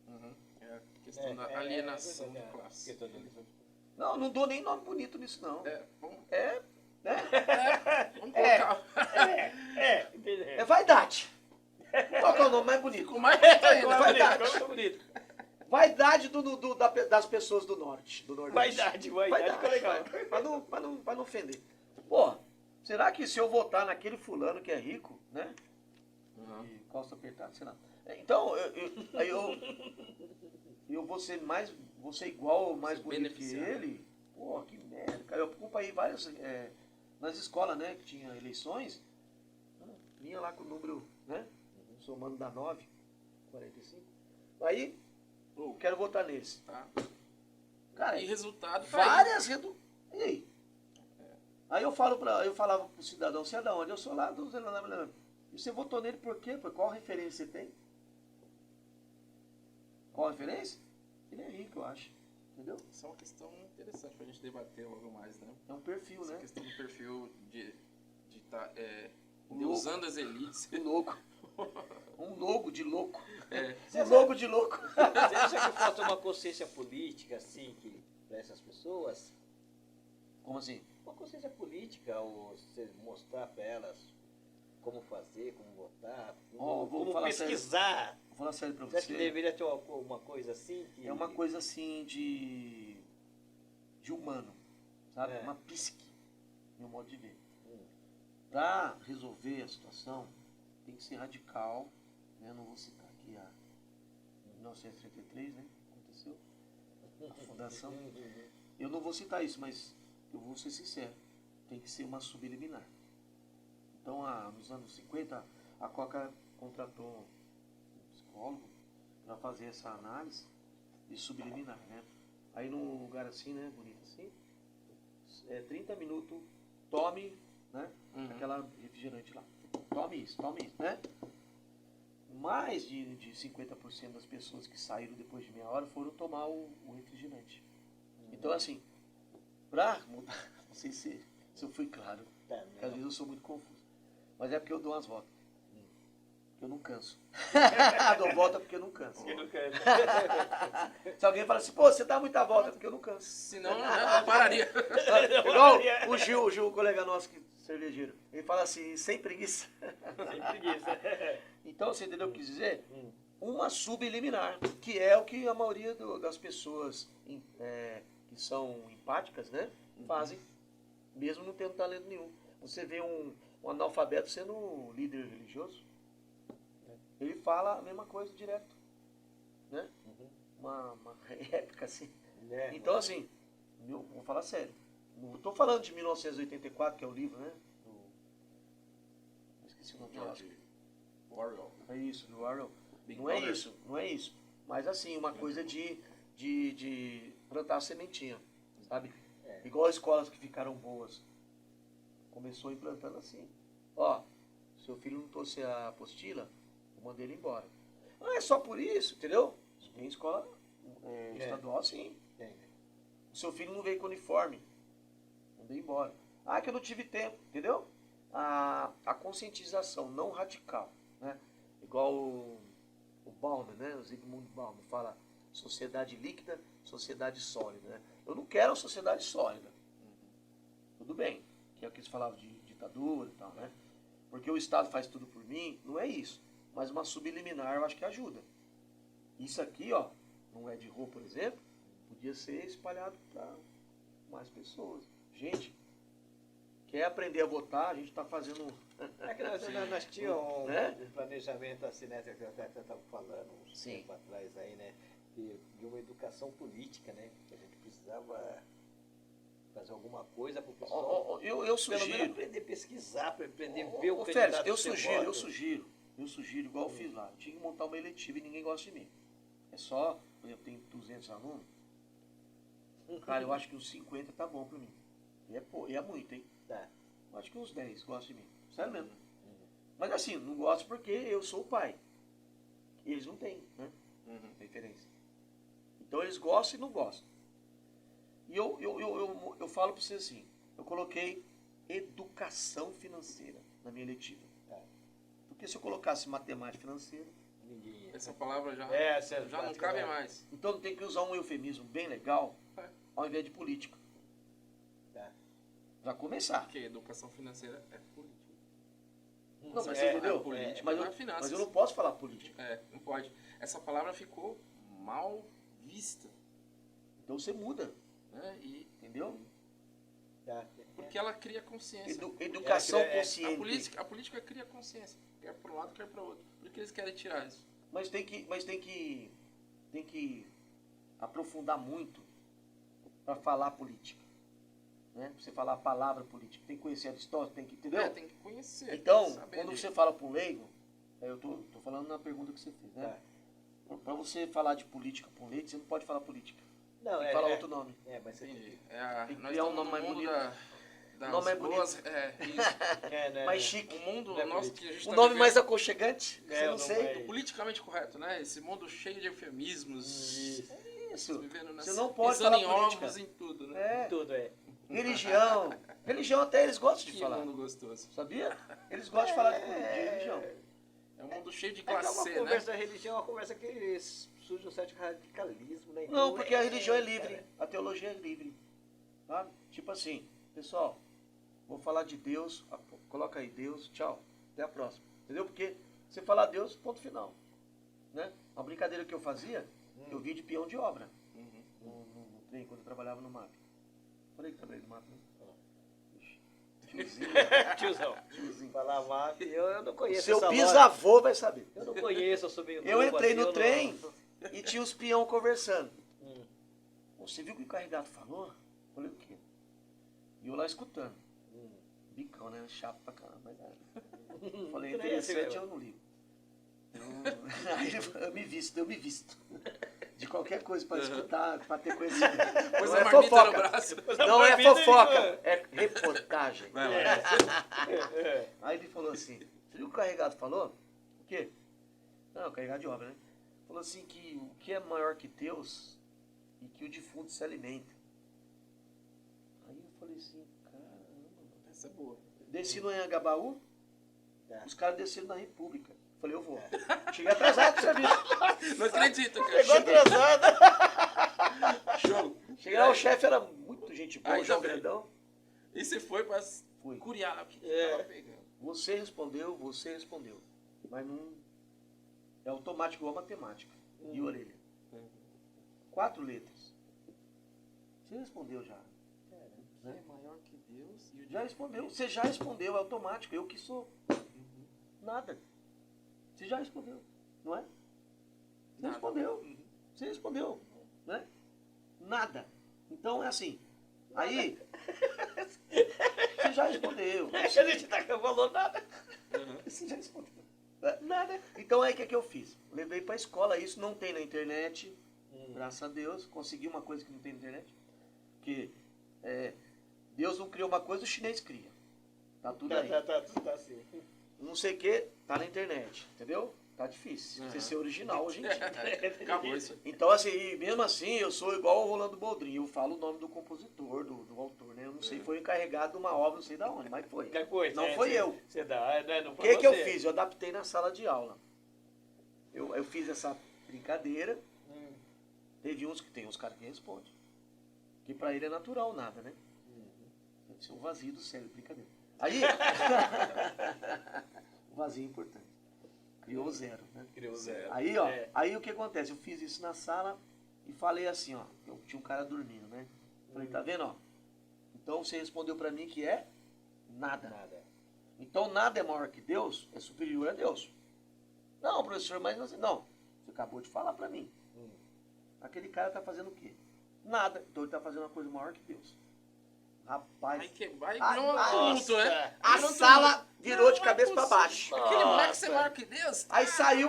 Uhum. É a questão da alienação de verdade, classe. questão da alienação. Não, não dou nem nome bonito nisso, não. Vamos Né? colocar. Entendeu? É vaidade. Qual que é o nome mais bonito? Ficou mais bonito ainda. Vaidade. Ficou bonito. Vaidade das pessoas do Norte. Do Nordeste. Vaidade ficou legal. Pra não ofender. Pô, será que se eu votar naquele fulano que é rico, né? Uhum. E costa apertada, sei lá. Então, eu vou ser igual ou mais Ser bonito que beneficiado. ele? Pô, que merda. Cara, eu acompanhei várias. Nas escolas, né, que tinha eleições, vinha lá com o número, né? Somando da 9, 45. Aí, eu quero votar nesse. Tá. Cara, E resultado tá aí. várias redu... E aí? Aí eu falava pro cidadão, você é da onde? Eu sou lá do Zelândia. E você votou nele por quê? Por qual referência você tem? Qual referência? Ele é rico, eu acho. Entendeu? Isso é uma questão interessante pra gente debater logo mais, né? É um perfil, Essa né? questão do perfil de tá, Um louco. usando as elites. Um louco. Um logo de louco. É. Um logo de louco. Você acha que falta uma consciência política, assim, para essas pessoas? Como assim? Uma consciência política, ou você mostrar para elas como fazer, como votar, Ó, vou como falar pesquisar. Vou falar sério pra Você acha que você. deveria ter uma coisa assim? É uma coisa assim de humano, sabe? É. Uma psique, meu modo de ver. Para resolver a situação, tem que ser radical, né? Não vou citar aqui a 1933, né? Aconteceu a fundação. Eu não vou citar isso, mas eu vou ser sincero. Tem que ser uma subliminar. Então, nos anos 50, a Coca contratou um psicólogo para fazer essa análise de subliminar, né? Aí num lugar assim, né, bonito assim, 30 minutos, tome, né, aquela refrigerante lá. Tome isso, né? Mais de 50% das pessoas que saíram depois de meia hora foram tomar o refrigerante. Então, assim, pra mudar, não sei se eu fui claro, porque às vezes eu sou muito confuso, mas é porque eu dou umas voltas. Porque eu não canso. Dou volta porque eu não canso. Se alguém fala assim, pô, você dá muita volta, porque eu não canso. Senão, eu pararia. Igual o Gil, o colega nosso que cervejeiro, ele fala assim, sem preguiça. Sem preguiça. Então, você entendeu o que eu quis dizer? Uma subliminar, que é o que a maioria das pessoas que são empáticas, né, fazem, mesmo não tendo talento nenhum. Você vê um analfabeto sendo um líder religioso, ele fala a mesma coisa direto, né? Uma réplica assim. Então, assim, vou falar sério. Não estou falando de 1984, que é o livro, né? Esqueci o nome do George Orwell. É isso, do Orwell. Big Não é Brother. isso, não é isso. Mas assim, uma coisa de plantar sementinha, sabe? Igual escolas que ficaram boas. Começou implantando assim. Ó, seu filho não trouxe a apostila, eu mandei ele embora. Não é só por isso, entendeu? Tem escola estadual, sim. O seu filho não veio com uniforme, mandei embora. Ah, que eu não tive tempo, entendeu? A conscientização não radical, né? Igual o Bauman, né? O Zygmunt Bauman fala, Sociedade líquida, sociedade sólida. Né? Eu não quero uma sociedade sólida. Tudo bem, que é o que eles falavam de ditadura e tal, né? Porque o Estado faz tudo por mim, não é isso. Mas uma subliminar eu acho que ajuda. Isso aqui, ó, não é de rua, por exemplo, podia ser espalhado para mais pessoas. Gente, quer aprender a votar, a gente está fazendo... É que nós tínhamos Né? um planejamento assim, né? Que eu até estava falando uns Sim. tempo atrás aí, né? De uma educação política, né? Que a gente precisava fazer alguma coisa para o pessoal. Eu Pelo menos sugiro... aprender a pesquisar, para aprender a ver o Félix, candidato eu que você sugiro, vota. igual eu fiz lá. Eu tinha que montar uma eletiva e ninguém gosta de mim. É só, por exemplo, tem 200 alunos. Cara, eu acho que uns 50 tá bom pra mim. E é muito, hein? Tá. Eu acho que uns 10 gostam de mim. Sério mesmo. Mas assim, não gosto porque eu sou o pai. E eles não têm, né? Referência. Então eles gostam e não gostam. E eu falo pra você assim, eu coloquei educação financeira na minha eletiva. Tá. Porque se eu colocasse matemática financeira, Ninguém. Essa palavra já, Essa já não cabe mais. então tem que usar um eufemismo bem legal É. ao invés de política. Tá. Pra começar. Porque educação financeira é política. Não, mas É, você entendeu? é política, mas, não é eu, finanças. mas eu não posso falar política. É, não pode. Essa palavra ficou mal vista, Então você muda, né? E entendeu? Tá. porque ela cria consciência. Educação É, consciente. A política cria consciência, quer para um lado, quer para o outro. Por que eles querem tirar isso? Mas tem que aprofundar muito para falar política. Né? Pra você falar a palavra política. Tem que conhecer a história, tem que, entendeu? É, tem que conhecer. Então, tem que saber quando disso. você fala para um leigo, eu tô falando na pergunta que você fez, né? Para você falar de política para um leigo, você não pode falar política. Não, Tem que falar outro nome. mas você Entendi. Tem que Nós criar um estamos nome no mais mundo bonito. das Nome mais boas... isso. né, Mais chique. O mundo Não é nosso política. que a gente Um tá nome vivendo, mais aconchegante? É, Você o não nome sei. mais- politicamente correto, né? Esse mundo cheio de eufemismos. Isso. Vivendo Você não pode pisando falar em política. ovos em tudo, né? É. Tudo é. Religião. Religião até eles gostam de Que falar. mundo gostoso. Sabia? Eles gostam de falar de religião. É um mundo cheio de É que é classe uma C, né? conversa da religião, é uma conversa que surge um certo radicalismo, né? Não, Então, porque a religião é livre. cara, A teologia é livre. Sabe? Tipo assim, pessoal, vou falar de Deus, coloca aí Deus, tchau, até a próxima. Entendeu? Porque você falar Deus, ponto final. Né? Uma brincadeira que eu fazia, eu vi de peão de obra no trem, quando eu trabalhava no MAP. Falei que trabalhei no MAP, né? Ixi, tiozinho. Tiozão, falar máfia, eu não conheço Seu essa bisavô vai saber. loja. Eu não conheço, eu sou meio Eu novo, entrei assim, no eu não- trem e tinha os peão conversando. Hum. Você viu o que o carregado falou? Falei o quê? E eu lá escutando. Bicão, né? Chato pra caramba. Mas, falei, Que nem esse interessante, mesmo. eu não ligo. Aí ele falou, eu me visto. De qualquer coisa pra escutar, pra ter conhecimento. Pôs Não a é marmita no fofoca. braço. Não é Marmita, ele fofoca, falou. é reportagem. Vai lá. É. Aí ele falou assim, você viu o que o carregado falou? O quê? Não, o carregado de obra, né? Falou assim que o que é maior que Deus e que o defunto se alimenta. Aí eu falei assim, caramba. Essa é boa. Desci no Anhangabaú, Tá. os caras desceram na República. Falei, eu vou. Cheguei atrasado pro serviço. Não acredito, cara. Chegou atrasado. Show. Cheguei lá, o chefe era muito gente boa, Aí o João também. Grandão. E você foi pra Fui. curiar o que É. tava pegando. Você respondeu. Mas não... É automático igual matemática. E orelha. 4 letras. Você respondeu já. Que é maior que Deus e o Já respondeu. Você já respondeu, é automático. Eu que sou. Nada. Você já respondeu, não é? Você Nada. respondeu. Você respondeu, né? Nada. Então é assim. Aí, você já respondeu. A gente tá falando nada. Você já respondeu. Nada. Então aí o que eu fiz? Levei pra escola, isso não tem na internet, graças a Deus. Consegui uma coisa que não tem na internet. Porque Deus não criou uma coisa, o chinês cria. Tá tudo aí. Tá assim. Não sei o que, tá na internet, entendeu? Tá difícil. Você ser original hoje em dia. Acabou isso. Então, assim, e mesmo assim, eu sou igual o Rolando Boldrin. Eu falo o nome do compositor, do autor, né? Eu não sei, foi encarregado de uma obra, não sei da onde, mas foi. Depois, Não foi eu. Você dá, né? Não O foi que eu você. fiz? Eu adaptei na sala de aula. Eu fiz essa brincadeira Teve uns que tem uns caras que respondem. Que pra ele é natural nada, né? Deve ser um vazio do cérebro, brincadeira. Aí, o vazio é importante. Criou zero, né? Criou zero. Aí, ó, aí o que acontece? Eu fiz isso na sala e falei assim, ó, eu tinha um cara dormindo, né? Falei, tá vendo, ó? Então você respondeu pra mim que é nada. Então nada é maior que Deus, é superior a Deus. Não, professor, mas não. Você acabou de falar pra mim. Aquele cara tá fazendo o quê? Nada. Então ele tá fazendo uma coisa maior que Deus. Rapaz, Aí virou um nossa. tumulto, né? a Virou um sala tumulto. virou de Não, cabeça pra possível. baixo. Aquele moleque Nossa. ser maior que Deus? Aí saiu,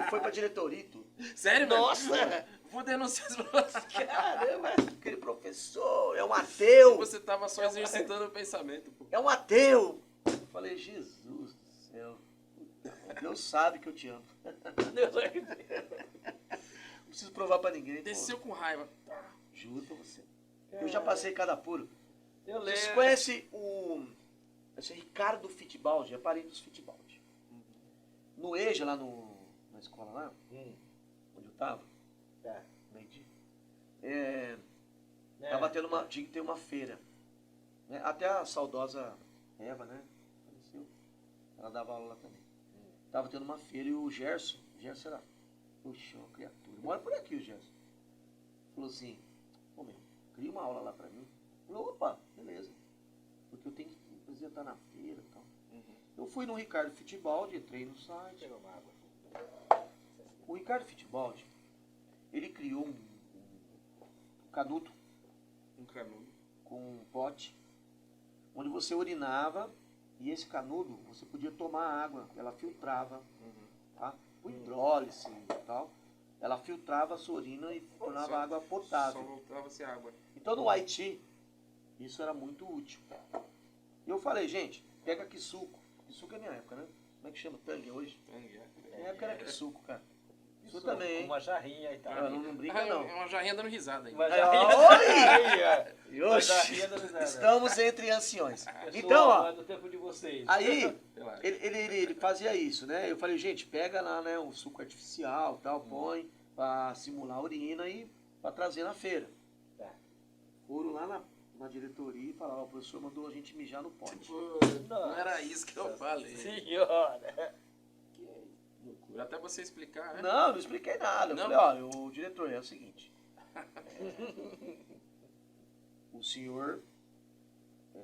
foi pra diretoria e tudo. Sério, velho? Nossa. Vou denunciar esse moleque. Caramba, aquele professor é um ateu. Você tava só exercitando o pensamento, pô. É um ateu. Eu falei, Jesus do céu. Deus sabe que eu te amo. Não preciso provar pra ninguém. pô. Desceu com raiva. Juro pra você. Eu já passei cada apuro. Eu Vocês lembro. conhecem esse Ricardo Fittipaldi, é parente dos Fittipaldi. No EJA, lá na escola lá, onde eu tava, Tá. meio-dia, tava tinha que ter uma feira. Né? Até a saudosa Eva, né? Faleceu. Ela dava aula lá também. Tava tendo uma feira e o Gerson era, puxa, uma criatura. Mora por aqui o Gerson. Falou assim, pô meu, cria uma aula lá pra mim. Falei, opa, beleza. Porque eu tenho que me apresentar na feira e tal. Eu fui no Ricardo Fittipaldi, entrei no site. O Ricardo Fittipaldi, ele criou um canudo Um canudo. com um pote, onde você urinava e esse canudo você podia tomar água, ela filtrava, tá? O hidrólise e tal, ela filtrava a sua urina e tornava a água Só potável. voltava a ser água. Então no Haiti, isso era muito útil. E eu falei, gente, pega Kisuko. Kisuko é minha época, né? Como é que chama? Tangue hoje? Minha época era Kisuko, cara. Isso também, hein? Uma jarrinha e tal. Ah, não brinca não. É uma jarrinha dando risada aí. Uma Oi! jarrinha. Uma Oxi, jarrinha da risada. estamos entre anciões. Eu sou Então, ó, do tempo de vocês. aí Relaxa. ele fazia isso, né? Eu falei, gente, pega lá, né, um suco artificial, tal, põe pra simular a urina e pra trazer na feira. Tá. Foram lá na diretoria e falaram, ó, o professor mandou a gente mijar no pote. Pô, não era isso que eu falei. Senhora. Loucura. Até você explicar, né? Não expliquei nada. Eu Não? falei, olha, o diretor, é o seguinte. O senhor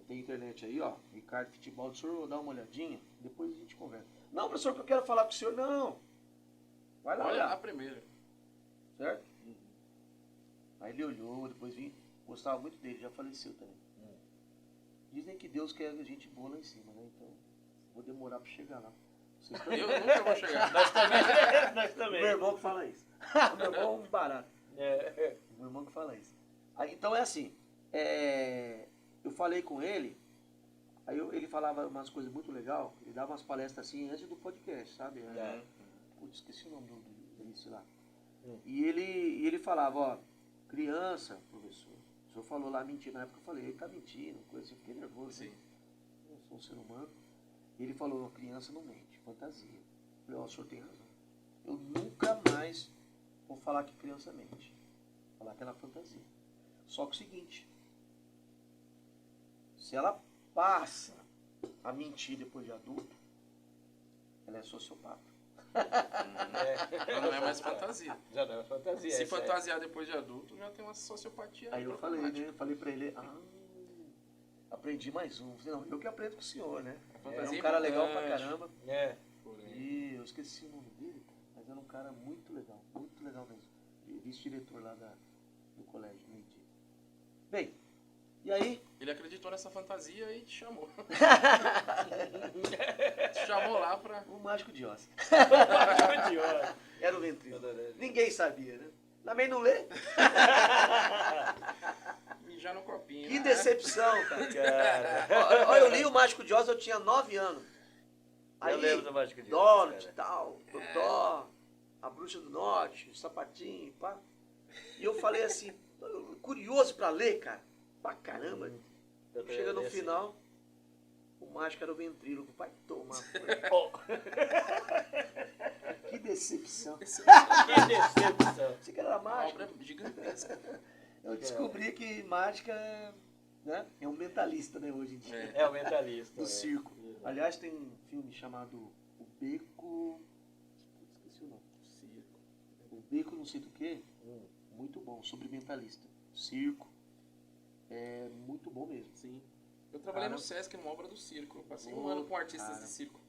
tem internet aí, ó, Ricardo Fittipaldi, o senhor dá uma olhadinha, depois a gente conversa. Não, professor, que eu quero falar com o senhor, não. Vai lá Olha olhar, lá primeiro. certo? Aí ele olhou, depois vim, gostava muito dele, já faleceu também. Dizem que Deus quer a gente boa lá em cima, né? Então, vou demorar pra chegar lá. Vocês também. Eu nunca vou chegar. Nós também. Meu irmão que fala isso. Meu irmão é um barato. Meu irmão que fala isso. Aí, então é assim, eu falei com ele, aí ele falava umas coisas muito legais, ele dava umas palestras assim antes do podcast, sabe? Putz, esqueci o nome do início lá. E ele falava, ó, criança, professor, o senhor falou lá mentir, na época eu falei, ele tá mentindo, coisa assim, eu fiquei nervoso. Sim. Né? Eu sou um ser humano. E ele falou, criança não mente, fantasia. Eu falei, ó, o senhor tem razão. Eu nunca mais vou falar que criança mente. Falar que ela é fantasia. Só que o seguinte, se ela passa a mentir depois de adulto, ela é sociopata. Já não é mais fantasia. Já não é fantasia. Se essa é. fantasiar depois de adulto, já tem uma sociopatia. Aí eu falei, problemática. né? Falei pra ele, aprendi mais um. Falei, não, eu que aprendo com o senhor, né? É fantasia um cara legal pra importante. caramba. Porém. E eu esqueci o nome dele, cara, mas era um cara muito legal mesmo. Vice-diretor lá do colégio, meio-dia. Bem, e aí? Ele acreditou nessa fantasia e te chamou. Te chamou lá pra... O Mágico de Oz. Idiota. Era o Ventrilo. Adorei. Ninguém sabia, né? Também não lê? mijar no copinho. Que né? decepção, cara. Cara. Olha, eu li o Mágico de Oz, eu tinha 9 anos. Aí, Eu lembro do Mágico de Oz, Dorothy, cara. tal, Totó, a Bruxa do Norte, o Sapatinho, pá. E eu falei assim, curioso pra ler, cara. Pra caramba. Chega no final, o O mágico era o ventríloco. Vai tomar. Que decepção. Que decepção. Você que era Uma mágico. obra gigantesca. Eu descobri que mágica né, é um mentalista, né, hoje em dia. É o mentalista. Do circo. Aliás, tem um filme chamado O Beco... Esqueci o nome. Circo. O Beco não sei do que. Muito bom, sobre mentalista. Circo. É muito bom mesmo. Sim. Eu trabalhei Cara. no Sesc numa obra do circo. Eu passei um Ô, ano com artistas cara. de circo.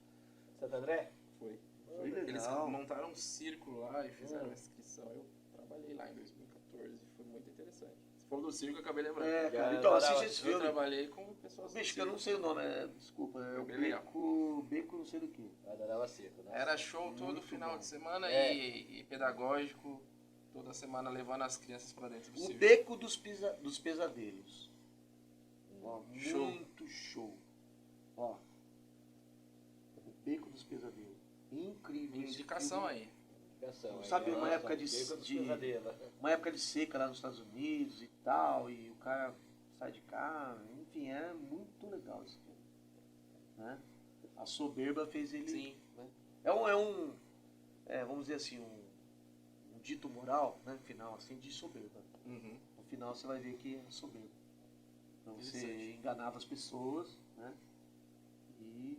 Santo André? Foi. Foi Eles legal. montaram um circo lá e fizeram a inscrição. Eu trabalhei lá em 2014. Foi muito interessante. Você falou do circo, eu acabei lembrando. É, cara. Já Então, adorava. assiste esse Eu filme. trabalhei com pessoas do Bicho, que eu circo. não sei o nome. Desculpa, é o Bem legal. Beco não sei do que. Eu adorava circo. Nossa. Era show todo Muito final bom. de semana É. e pedagógico. Toda semana levando as crianças pra dentro do O circo. Beco dos Pesadelos. Ó, Show. muito show. Ó. O Beco dos Pesadelos. Incrível. esse Indicação filme. aí. Indicação, Sabe, uma nossa, época de- Beco dos de- Pesadelos. Uma época de seca lá nos Estados Unidos e tal, e o cara sai de cá, enfim, é muito legal esse filme. Né? A Soberba fez ele. Sim. Né? Vamos dizer assim, um dito moral, né? No final, assim, de soberba. Uhum. No final você vai ver que é soberba. Então você Interessante. enganava as pessoas, né? E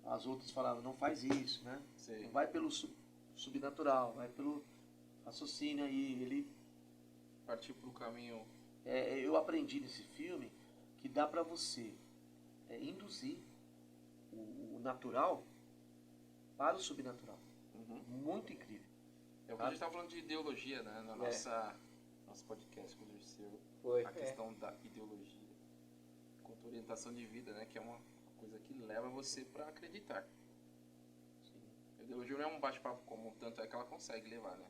as outras falavam, não faz isso, né? Sei. Não vai pelo subnatural, vai pelo raciocínio aí. Ele Partiu pro caminho. eu aprendi nesse filme que dá pra você induzir o natural para o subnatural. Uhum. Muito incrível. É o que a gente estava falando de ideologia, né? Na nosso podcast com o Dirceu. Foi. A questão da ideologia. Quanto à orientação de vida, né? Que é uma coisa que leva você para acreditar. A ideologia não é um bate-papo comum, tanto é que ela consegue levar, né?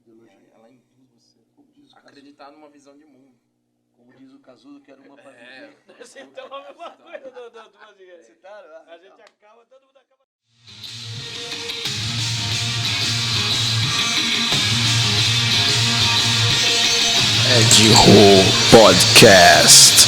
Ideologia. Ela induz você Como diz o a Cazuza, acreditar numa visão de mundo. como diz o Cazuza, que era uma pra É. viver. Nós citamos a mesma coisa do podcast. Citaram? Ah, A gente acaba, todo mundo acaba. Ed Ho Podcast.